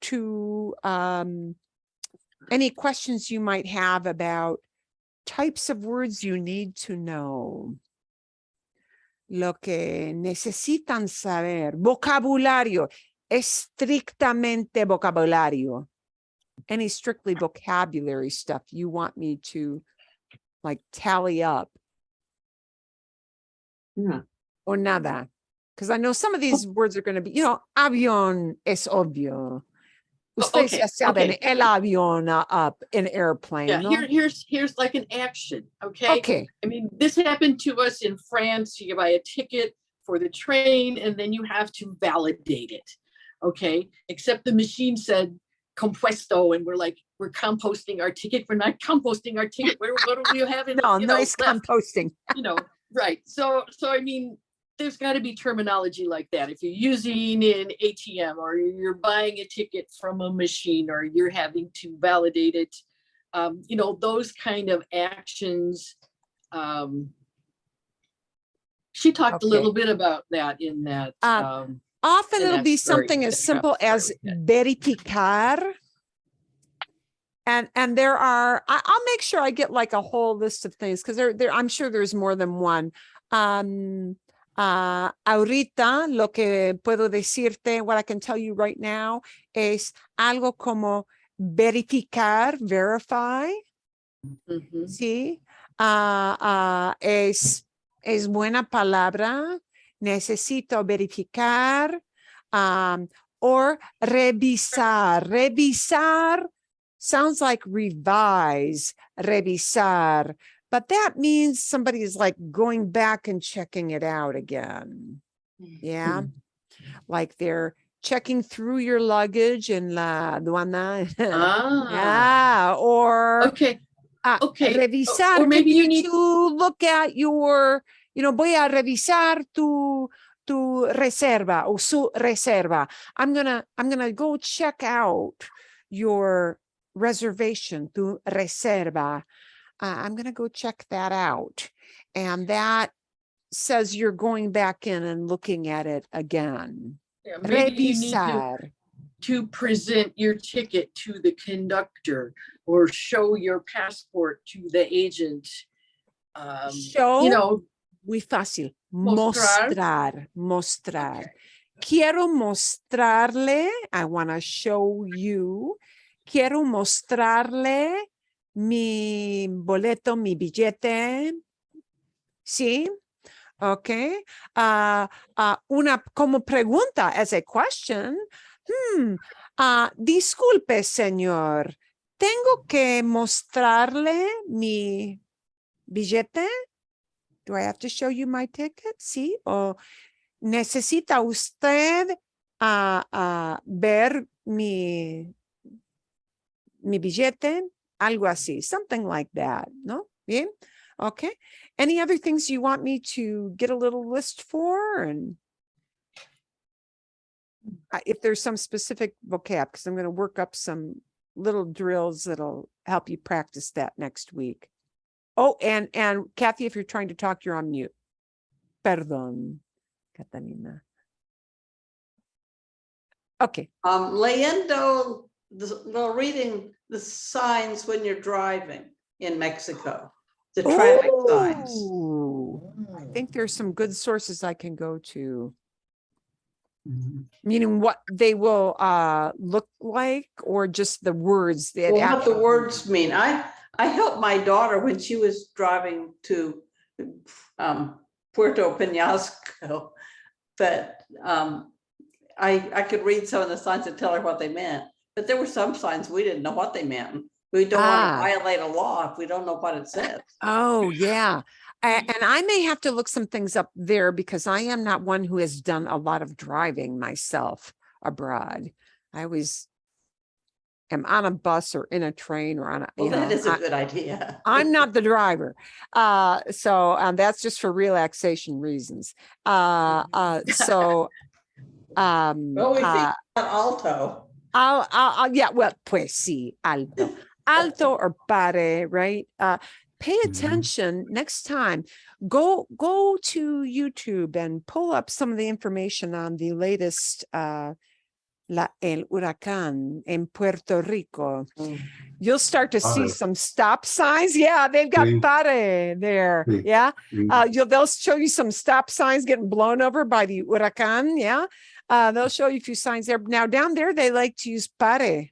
to any questions you might have about types of words you need to know. Lo que necesitan saber. Vocabulario. Estrictamente vocabulario. Any strictly vocabulary stuff you want me to like tally up. Yeah. Or nada. Because I know some of these words are going to be, avión es obvio. Ustedes ya saben, el avión up, an airplane. Yeah, ¿no? here's like an action, okay? Okay. I mean, this happened to us in France. You buy a ticket for the train and then you have to validate it, okay? Except the machine said compuesto and we're like, we're composting our ticket. We're not composting our ticket. What do we have in No es composting. Right. So I mean, there's got to be terminology like that. If you're using an ATM or you're buying a ticket from a machine or you're having to validate it, those kind of actions. She talked a little bit about that in that. Often it'll be something as simple as verificar. And there are, I'll make sure I get like a whole list of things because I'm sure there's more than one. Ahorita lo que puedo decirte, what I can tell you right now es algo como verificar, verify. Mm-hmm. Sí. Es buena palabra. Necesito verificar. Or revisar. Revisar sounds like revise, revisar. But that means somebody is like going back and checking it out again. Yeah. Like they're checking through your luggage in la aduana. Yeah. Or okay. Revisar. Or maybe you need to look at your, voy a revisar tu reserva o su reserva. I'm gonna go check out your reservation, tu reserva. I'm going to go check that out. And that says you're going back in and looking at it again. Yeah, maybe you need Revisar. to present your ticket to the conductor or show your passport to the agent. Show. You know, Muy fácil. Mostrar. Mostrar. Okay. Quiero mostrarle. I want to show you. Quiero mostrarle mi boleto, mi billete. Sí. Okay. Una como pregunta, as a question. Disculpe, señor. ¿Tengo que mostrarle mi billete? Do I have to show you my ticket? Sí. O necesita usted ver mi billete? Algo así. Something like that. No? Bien. Okay. Any other things you want me to get a little list for? And if there's some specific vocab, because I'm going to work up some little drills that'll help you practice that next week. Oh, and Kathy, if you're trying to talk, you're on mute. Perdón, Catalina. Okay. Leyendo, reading the signs when you're driving in Mexico, the traffic signs. Ooh, I think there's some good sources I can go to. Mhm. Meaning what they will look like, or just the words that Well, what the actually- words mean. I helped my daughter when she was driving to Puerto Peñasco, but I could read some of the signs and tell her what they meant. But there were some signs we didn't know what they meant. We don't want to violate a law if we don't know what it says. Oh, yeah. And I may have to look some things up there because I am not one who has done a lot of driving myself abroad. I always am on a bus or in a train or on a, Well, you know, that is a good idea. I'm not the driver. So that's just for relaxation reasons. Well, we think about alto. Yeah, well, pues sí, alto. Alto or pare, right? Pay attention next time. Go to YouTube and pull up some of the information on the latest el huracán in Puerto Rico. You'll start to see Pare. some stop signs. Yeah, they've got Sí. pare there. Sí. Yeah. Mm. They'll show you some stop signs getting blown over by the huracán. Yeah. They'll show you a few signs there. Now down there, they like to use pare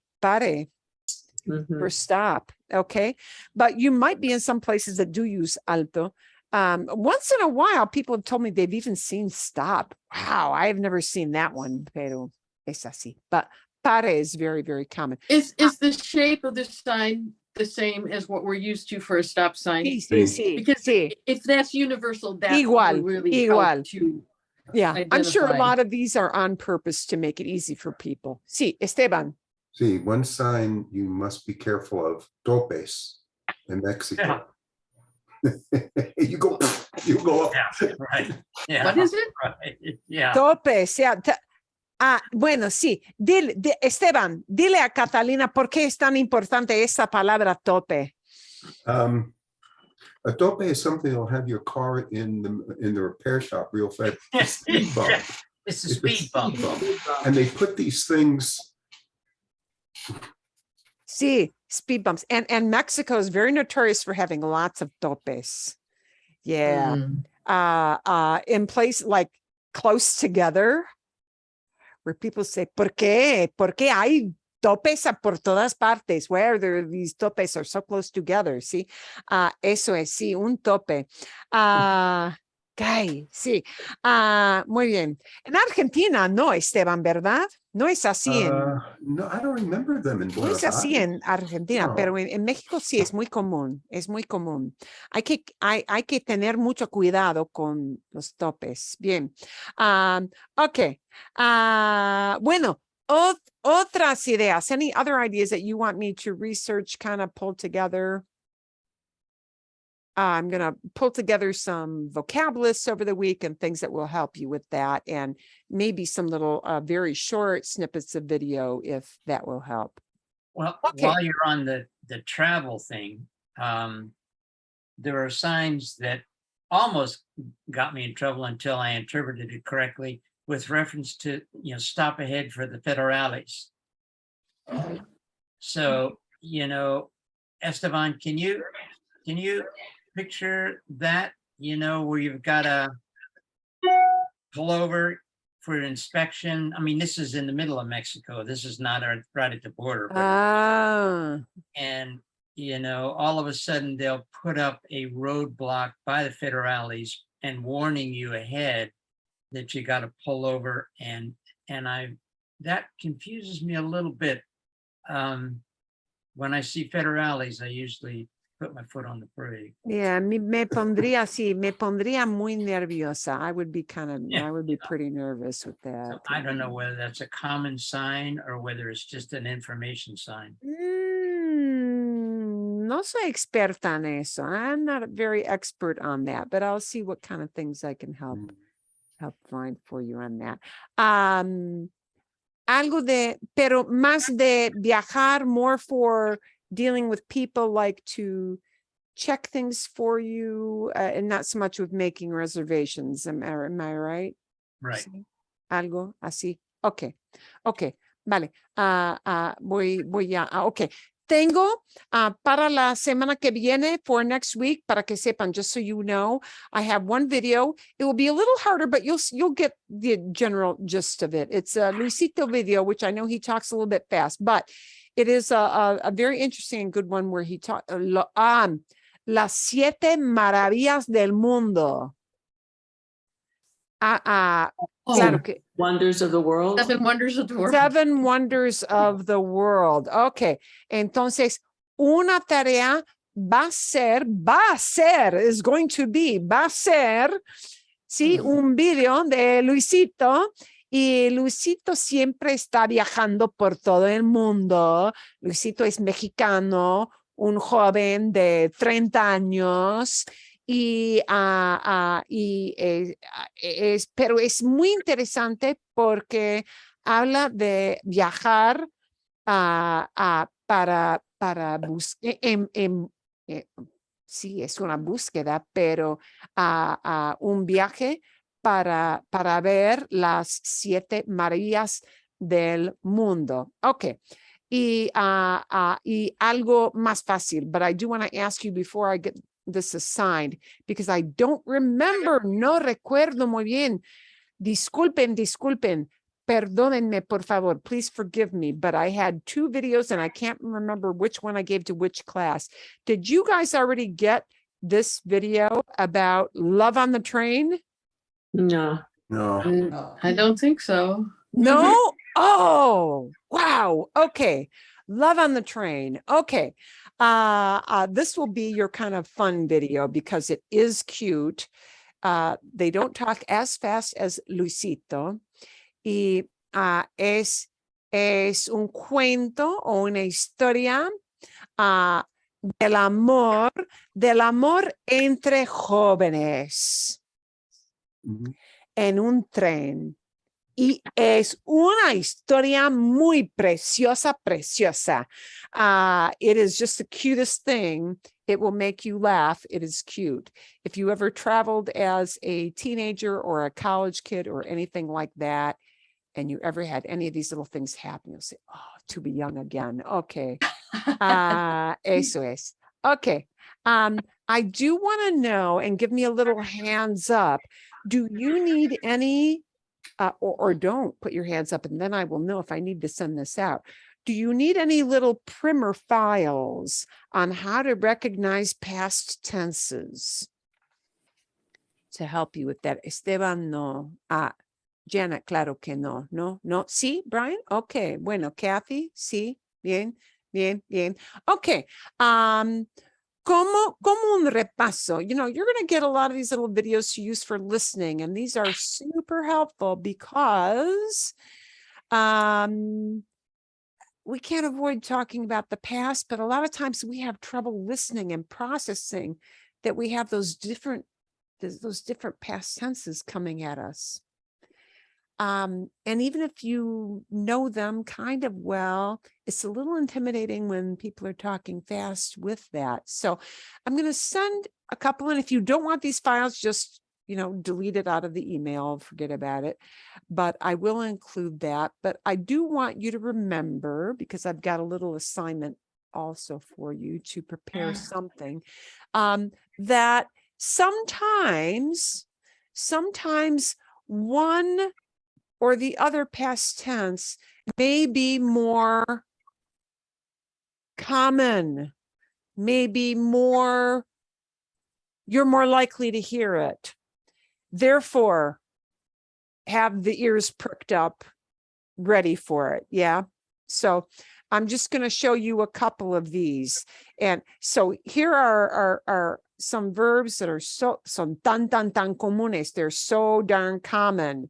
for stop. Okay. But you might be in some places that do use alto. Once in a while, people have told me they've even seen stop. Wow. I have never seen that one, pero es así. But pare is very, very common. is the shape of the sign the same as what we're used to for a stop sign? Sí, sí, Sí. sí, Because sí. if that's universal, that Igual, would really igual. help to. Yeah, I'm sure a identify. lot of these are on purpose to make it easy for people. Sí, Esteban. See, one sign you must be careful of, topes in Mexico. you go up. Yeah, right. Yeah. What is it? Right. Yeah. Topes, yeah. Bueno, sí. Esteban, dile a Catalina por qué es tan importante esa palabra tope. A tope is something that'll have your car in the repair shop real fast. It's a speed bump. Yeah, it's a It's a speed bump. And they put these things. Sí, speed bumps. And Mexico is very notorious for having lots of topes. Yeah. In place like close together, where people say, ¿por qué? ¿Por qué hay topes por todas partes? Where these topes are so close together, ¿sí? Eso es, sí, un tope. Okay, sí. Muy bien. En Argentina no, Esteban, ¿verdad? No es así No, I don't remember them in no Buenos es así Aires. en Argentina, No. pero en México sí es muy común, es muy común. Hay que tener mucho cuidado con los topes. Bien. Ok. Bueno, otras ideas. Any other ideas that you want me to research, kind of pull together? I'm going to pull together some vocab lists over the week and things that will help you with that, and maybe some little very short snippets of video if that will help. Well, Okay. while you're on the travel thing, there are signs that almost got me in trouble until I interpreted it correctly with reference to, stop ahead for the federales. So, Esteban, can you picture that, where you've got to pull over for inspection? I mean, this is in the middle of Mexico. This is not right at the border. Ah, And, all of a sudden they'll put up a roadblock by the federales and warning you ahead that you got to pull over. And that confuses me a little bit. When I see federales, I usually put my foot on the brake. yeah, me pondría muy nerviosa. I would be I would be pretty nervous with So that. I don't know whether that's a common sign or whether it's just an information sign. No soy experta en eso. I'm not very expert on that, but I'll see what kind of things I can help find for you on that. Algo pero más de viajar, more for dealing with people, like to check things for you, and not so much with making reservations. Am I right? Right. Sí. Algo así. Okay. Vale. Voy a, okay. Tengo para la semana que viene, for next week, para que sepan, just so you know, I have one video. It will be a little harder, but you'll get the general gist of it. It's a Luisito video, which I know he talks a little bit fast, but it is a very interesting and good one where he talks las 7 maravillas del mundo. Claro que Wonders of the world. 7 wonders of the world. 7 wonders of the world. Okay. Entonces, una tarea va a ser, sí, un video de Luisito. Y Luisito siempre está viajando por todo el mundo. Luisito es mexicano, un joven de 30 años. Pero es muy interesante porque habla de viajar para buscar, sí, es una búsqueda, pero un viaje para ver las 7 maravillas del mundo. Okay. Y algo más fácil, but I do want to ask you before I get this assigned, because I don't remember, no recuerdo muy bien. Disculpen, perdónenme, por favor, please forgive me, but I had 2 videos and I can't remember which one I gave to which class. Did you guys already get this video about love on the train? No. No. I don't think so. No? Oh, wow. Okay. Love on the train. Okay. This will be your kind of fun video because it is cute. They don't talk as fast as Luisito. Y es un cuento o una historia del amor entre jóvenes en un tren. Y es una historia muy preciosa. It is just the cutest thing. It will make you laugh. It is cute. If you ever traveled as a teenager or a college kid or anything like that, and you ever had any of these little things happen, you'll say, oh, to be young again. Okay. Eso es. Okay. I do want to know, and give me a little hands up. Do you need any or don't put your hands up, and then I will know if I need to send this out. Do you need any little primer files on how to recognize past tenses to help you with that? Esteban, no. Janet, claro que no. No. Sí, Brian? Okay. Bueno, Kathy, sí. Bien. Okay. Como un repaso, you're going to get a lot of these little videos to use for listening, and these are super helpful because we can't avoid talking about the past, but a lot of times we have trouble listening and processing that we have those different past tenses coming at us. And even if you know them kind of well, it's a little intimidating when people are talking fast with that. So I'm going to send a couple, and if you don't want these files, just, delete it out of the email, forget about it. But I will include that. But I do want you to remember, because I've got a little assignment also for you to prepare something, that sometimes one or the other past tense may be more common, maybe more, you're more likely to hear it. Therefore, have the ears pricked up, ready for it. Yeah. So I'm just going to show you a couple of these. And so here are some verbs that are son tan comunes. They're so darn common.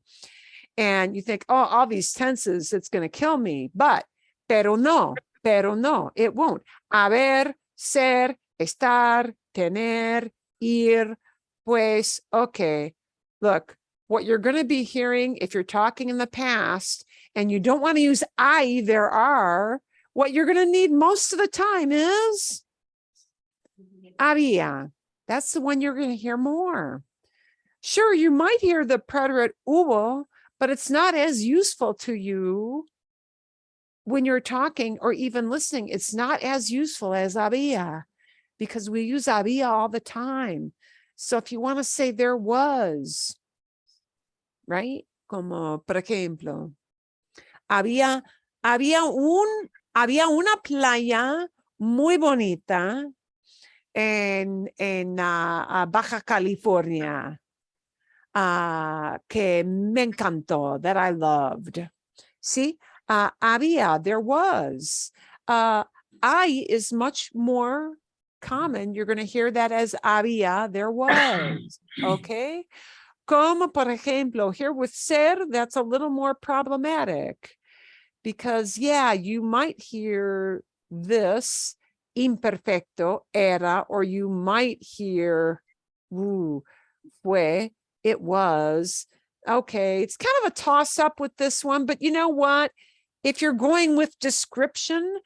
And you think, oh, all these tenses, it's going to kill me. But, pero no, it won't. Haber, ser, estar, tener, ir, pues, okay. Look, what you're going to be hearing if you're talking in the past and you don't want to use I, there are, what you're going to need most of the time is había. That's the one you're going to hear more. Sure, you might hear the preterite hubo, but it's not as useful to you when you're talking or even listening. It's not as useful as había, because we use había all the time. So if you want to say there was, right? Como, por ejemplo, había una playa muy bonita en Baja California. Que me encantó, that I loved. See, había, there was. I is much more common. You're going to hear that as había, there was. Okay. Como, por ejemplo, here with ser, that's a little more problematic because, yeah, you might hear this imperfecto, era, or you might hear fue. It was. Okay, it's kind of a toss up with this one, but you know what? If you're going with description,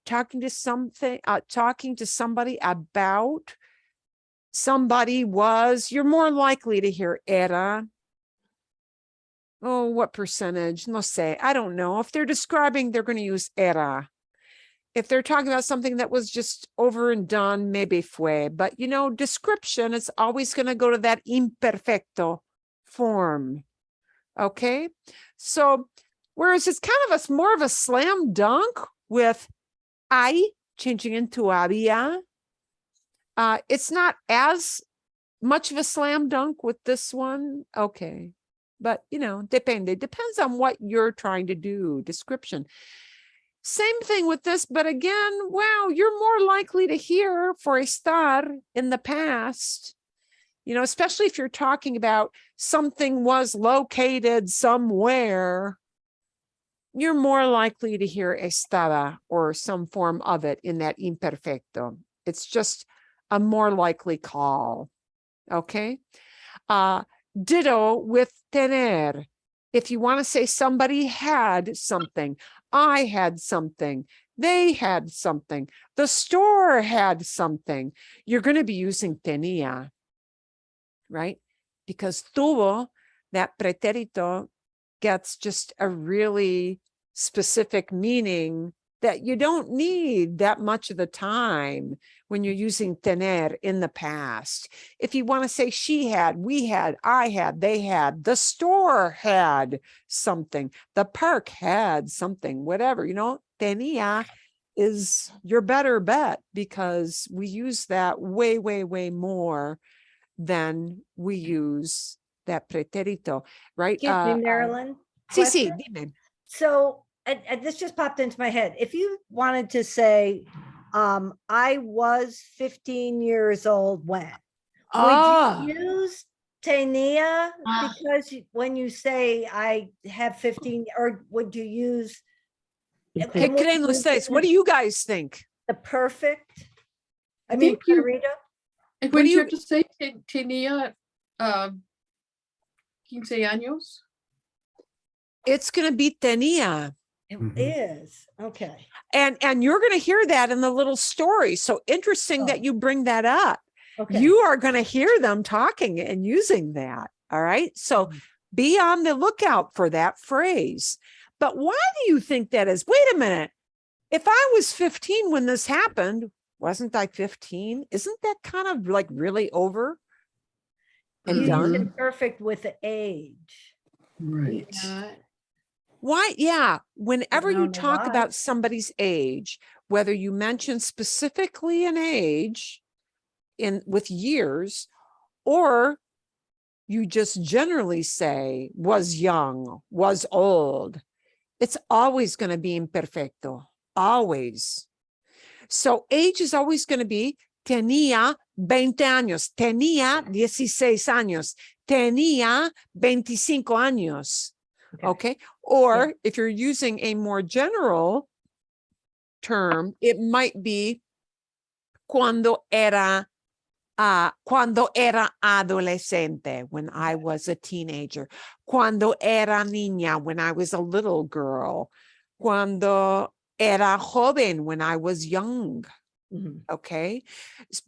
talking to somebody about somebody was, you're more likely to hear era. Oh, what percentage? No sé. I don't know. If they're describing, they're going to use era. If they're talking about something that was just over and done, maybe fue. But, description, it's always going to go to that imperfecto form. Okay? So, whereas it's kind of more of a slam dunk with I changing into había, it's not as much of a slam dunk with this one. Okay. But, depends on what you're trying to do. Description. Same thing with this, but again, wow, you're more likely to hear for estar in the past, especially if you're talking about something was located somewhere, you're more likely to hear estaba or some form of it in that imperfecto. It's just a more likely call, okay? Ditto with tener. If you want to say somebody had something, I had something, they had something, the store had something, you're going to be using tenía, right? Because tuvo, that pretérito, gets just a really specific meaning that you don't need that much of the time when you're using tener in the past. If you want to say she had, we had, I had, they had, the store had something, the park had something, whatever, tenía is your better bet because we use that way, way, way more than we use that pretérito, right? Excuse me, Marilyn. Sí, Question? dime. So and this just popped into my head. If you wanted to say, I was 15 years old when, would you use tenía? Because when you say I have 15, or would you use? ¿Qué creen ustedes? What do you guys think? The perfect? I I mean, think you- Rita? And What when do you you- have to say tenía 15 años, It's going to be tenía. It Mhm. is, okay. And you're going to hear that in the little story. So interesting Oh. that you bring that up. Okay. You are going to hear them talking and using that. All right. So be on the lookout for that phrase. But why do you think that is? Wait a minute. If I was 15 when this happened, wasn't I 15? Isn't that kind of like really over and You use done? imperfect with the age. Right. Why? Yeah. Whenever don't you know talk why. about somebody's age, whether you mention specifically an age in with years, or you just generally say was young, was old, it's always going to be imperfecto. Always. So age is always going to be tenía 20 años, tenía 16 años, tenía 25 años. Okay. Or if you're using a more general term, it might be cuando era adolescente, when I was a teenager, cuando era niña, when I was a little girl, cuando era joven, when I was young. Mhm. Okay.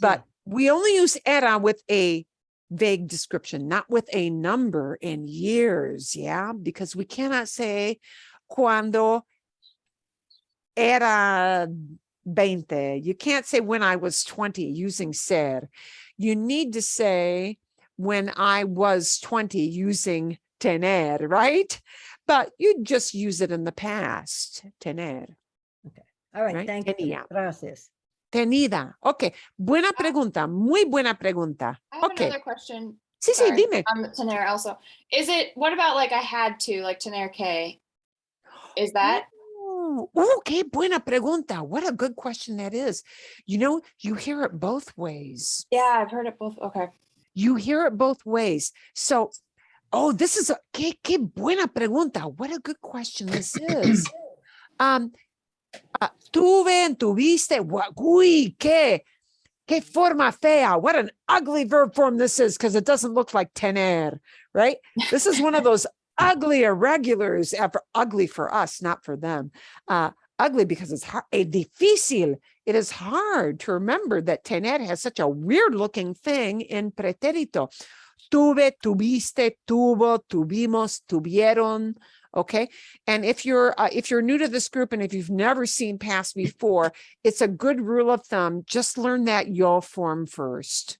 But we only use era with a vague description, not with a number in years. Yeah. Because we cannot say cuando era 20. You can't say when I was 20 using ser. You need to say when I was 20 using tener, right? But you just use it in the past, tener. All right, Right? thank you. Tenía. Gracias. Tenida. Ok. Buena pregunta. Muy buena pregunta. I have Okay. another question. Sí, sí, Sorry, dime. tener also. What about like I had to, like tener que? Is that? Oh, okay. Buena pregunta. What a good question that is. You know, you hear it both ways. Yeah, I've heard it both. Okay. You hear it both ways. So, this is qué buena pregunta. What a good question this is. Tuve, tuviste, uy, qué forma fea. What an ugly verb form this is, because it doesn't look like tener, right? This is one of those ugly irregulars, ugly for us, not for them. Ugly because it's hard, difícil. It is hard to remember that tener has such a weird looking thing in pretérito. Tuve, tuviste, tuvo, tuvimos, tuvieron. Okay. And if you're new to this group and if you've never seen past before, it's a good rule of thumb. Just learn that yo form first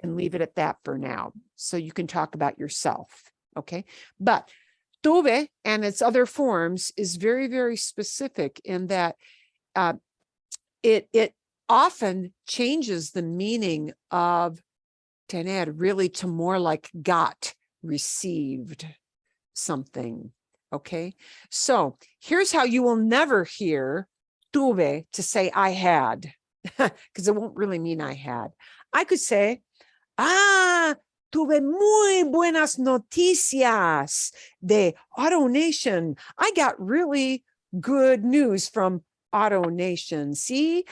and leave it at that for now. So you can talk about yourself. Okay. But tuve and its other forms is very, very specific in that it often changes the meaning of tener really to more like got, received something. Okay. So here's how you will never hear tuve to say I had, because it won't really mean I had. I could say, tuve muy buenas noticias de AutoNation. I got really good news from AutoNation. Sí,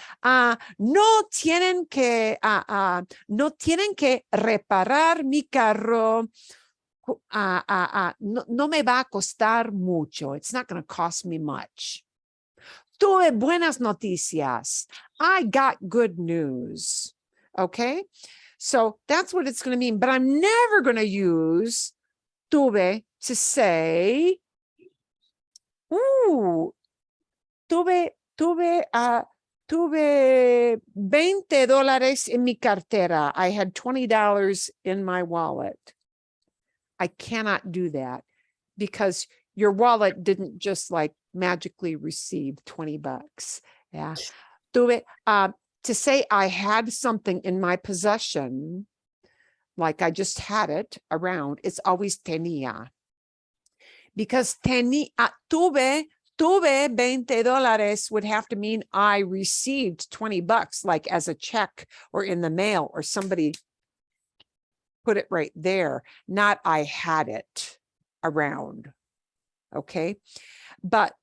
no tienen que reparar mi carro. No me va a costar mucho. It's not going to cost me much. Tuve buenas noticias. I got good news. Okay. So that's what it's going to mean. But I'm never going to use tuve to say, tuve $20 en mi cartera. I had $20 in my wallet. I cannot do that because your wallet didn't just like magically receive $20. Yeah. Tuve, to say I had something in my possession, like I just had it around, it's always tenía. Because tuve $20 would have to mean I received $20, like as a check or in the mail or somebody put it right there, not I had it around. Okay. But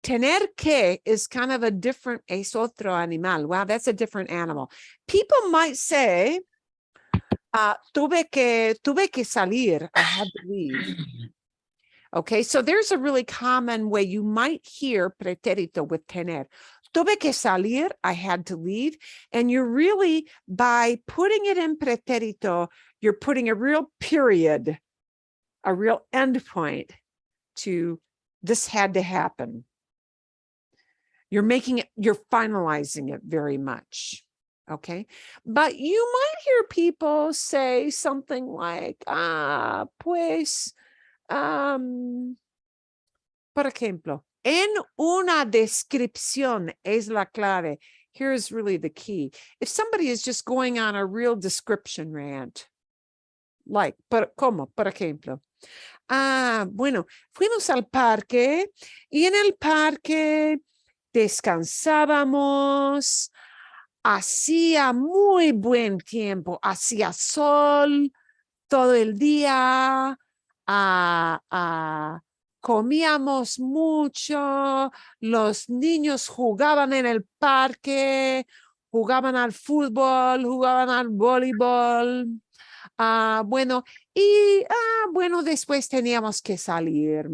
tener que is kind of a different, es otro animal. Wow, that's a different animal. People might say, tuve que salir, I had to leave. Okay, so there's a really common way you might hear pretérito with tener. Tuve que salir, I had to leave. And you're really, by putting it in pretérito, you're putting a real period, a real end point to this had to happen. You're making it, you're finalizing it very much. Okay, but you might hear people say something like, pues, por ejemplo, en una descripción es la clave. Here's really the key. If somebody is just going on a real description rant, like, ¿cómo? Por ejemplo, bueno, fuimos al parque y en el parque descansábamos, hacía muy buen tiempo, hacía sol todo el día, comíamos mucho, los niños jugaban en el parque, jugaban al fútbol, jugaban al voleibol. Bueno, y bueno, después teníamos que salir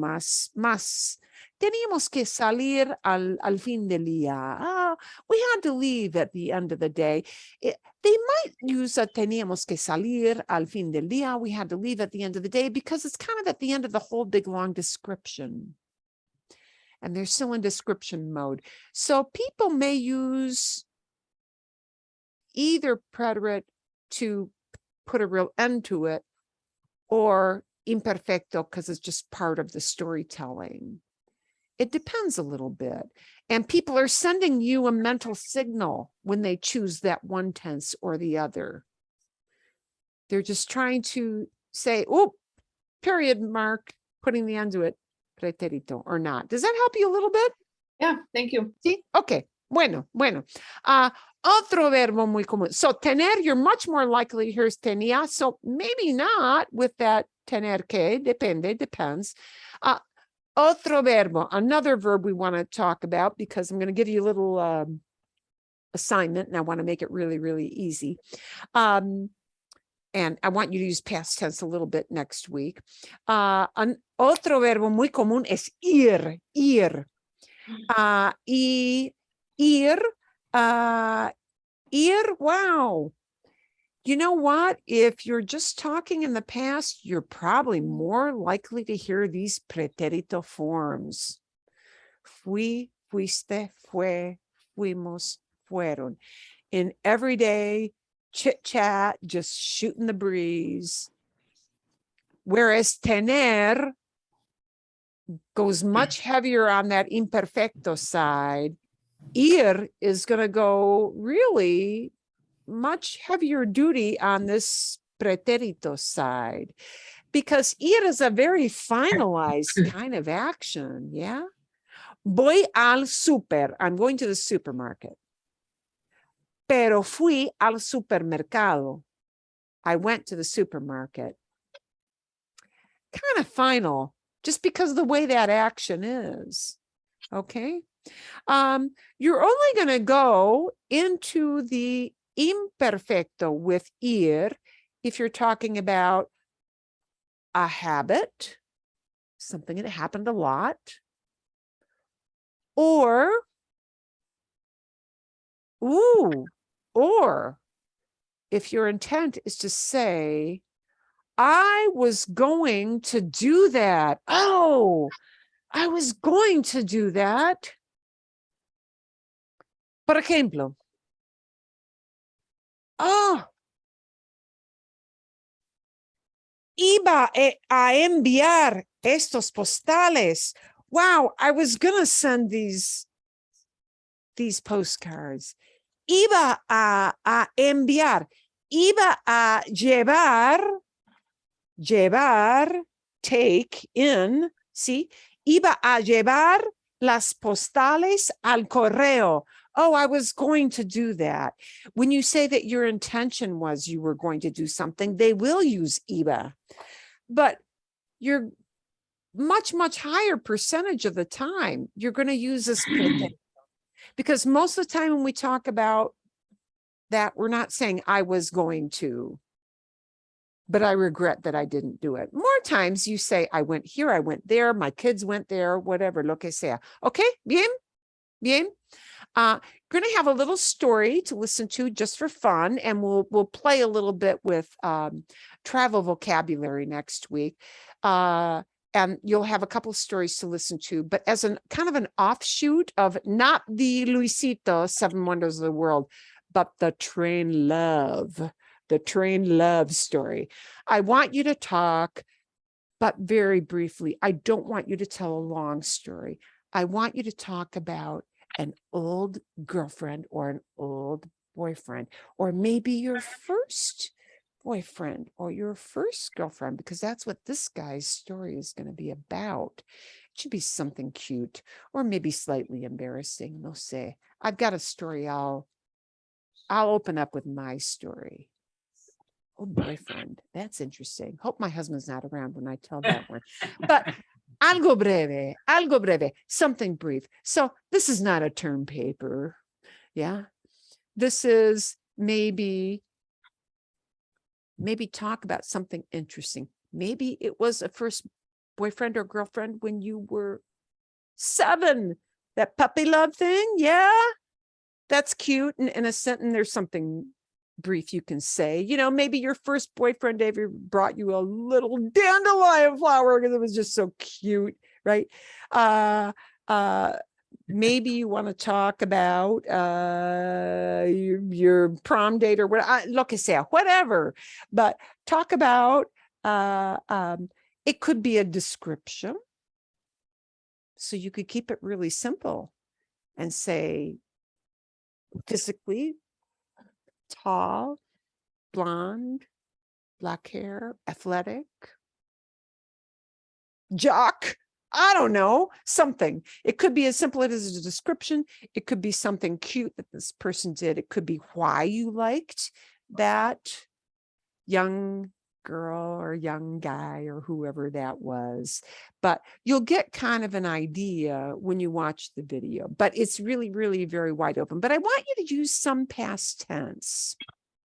teníamos que salir al fin del día. We had to leave at the end of the day. They might use teníamos que salir al fin del día. We had to leave at the end of the day because it's kind of at the end of the whole big long description. And they're still in description mode. So people may use either preterite to put a real end to it or imperfecto because it's just part of the storytelling. It depends a little bit. And people are sending you a mental signal when they choose that one tense or the other. They're just trying to say, oh, period mark, putting the end to it, pretérito or not. Does that help you a little bit? Yeah, thank you. Sí, okay. Bueno. Otro verbo muy común. So tener, you're much more likely to hear tenía. So maybe not with that tener que, depends. Otro verbo, another verb we want to talk about because I'm going to give you a little assignment and I want to make it really, really easy. And I want you to use past tense a little bit next week. Otro verbo muy común es ir. Ir, wow. You know what? If you're just talking in the past, you're probably more likely to hear these pretérito forms. Fui, fuiste, fue, fuimos, fueron. In everyday chit chat, just shooting the breeze. Whereas tener goes much heavier on that imperfecto side. Ir is going to go really much heavier duty on this pretérito side because ir is a very finalized kind of action. Yeah. Voy al super. I'm going to the supermarket. Pero fui al supermercado. I went to the supermarket. Kind of final, just because of the way that action is. Okay. You're only going to go into the imperfecto with ir if you're talking about a habit, something that happened a lot, or if your intent is to say, I was going to do that. Oh, I was going to do that. Por ejemplo, iba a enviar estos postales. Wow, I was gonna send these postcards. Iba a enviar. Iba a llevar, take in, ¿sí? Iba a llevar las postales al correo. Oh, I was going to do that. When you say that your intention was you were going to do something, they will use iba. But you're much higher percentage of the time, you're going to use this because most of the time when we talk about that, we're not saying I was going to. but I regret that I didn't do it. More times you say, I went here, I went there, my kids went there, whatever, lo que sea. Okay, bien, bien. Going to have a little story to listen to just for fun, and we'll play a little bit with travel vocabulary next week. And you'll have a couple of stories to listen to, but as an kind of an offshoot of not the Luisito 7 Wonders of the World, but the train love story. I want you to talk, but very briefly. I don't want you to tell a long story. I want you to talk about an old girlfriend or an old boyfriend, or maybe your first boyfriend or your first girlfriend, because that's what this guy's story is going to be about. It should be something cute or maybe slightly embarrassing. No sé. I've got a story. I'll open up with my story. Oh, boyfriend. That's interesting. Hope my husband's not around when I tell that one. But algo breve, something brief. So this is not a term paper. Yeah. This is maybe talk about something interesting. Maybe it was a first boyfriend or girlfriend when you were 7, that puppy love thing. Yeah, that's cute. And in a sentence, there's something brief you can say. You know, maybe your first boyfriend ever brought you a little dandelion flower because it was just so cute, right? Maybe you want to talk about your prom date or what, lo que sea, whatever. But talk about, it could be a description. So you could keep it really simple and say, physically, tall, blonde, black hair, athletic, jock. I don't know, something. It could be as simple as a description. It could be something cute that this person did. It could be why you liked that young girl or young guy or whoever that was. But you'll get kind of an idea when you watch the video. But it's really, really very wide open. But I want you to use some past tense.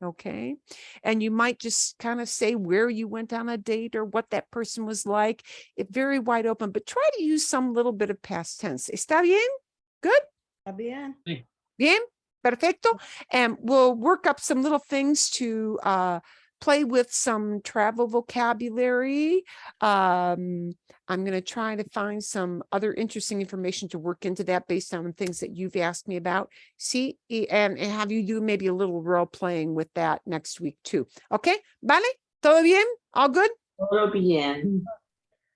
Okay. And you might just kind of say where you went on a date or what that person was like. It's very wide open, but try to use some little bit of past tense. ¿Está bien? Good? Está bien. Bien? Perfecto. And we'll work up some little things to play with some travel vocabulary. I'm going to try to find some other interesting information to work into that based on things that you've asked me about. See, and have you do maybe a little role playing with that next week too. Okay, vale? ¿Todo bien? All good? Todo bien.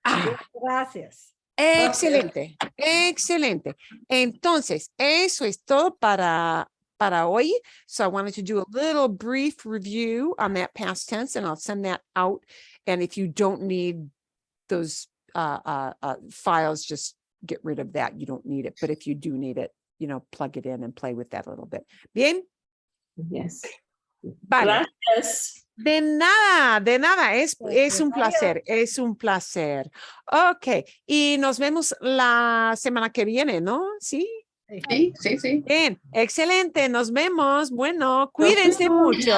Gracias. Excelente, excelente. Entonces, eso es todo para hoy. So I wanted to do a little brief review on that past tense, and I'll send that out. And if you don't need those files, just get rid of that. You don't need it. But if you do need it, you know, plug it in and play with that a little bit. Bien? Yes. Vale. Gracias. De nada, es un placer, es un placer. Ok, y nos vemos la semana que viene, ¿no? Sí. Sí. Bien, excelente, nos vemos. Bueno, cuídense mucho.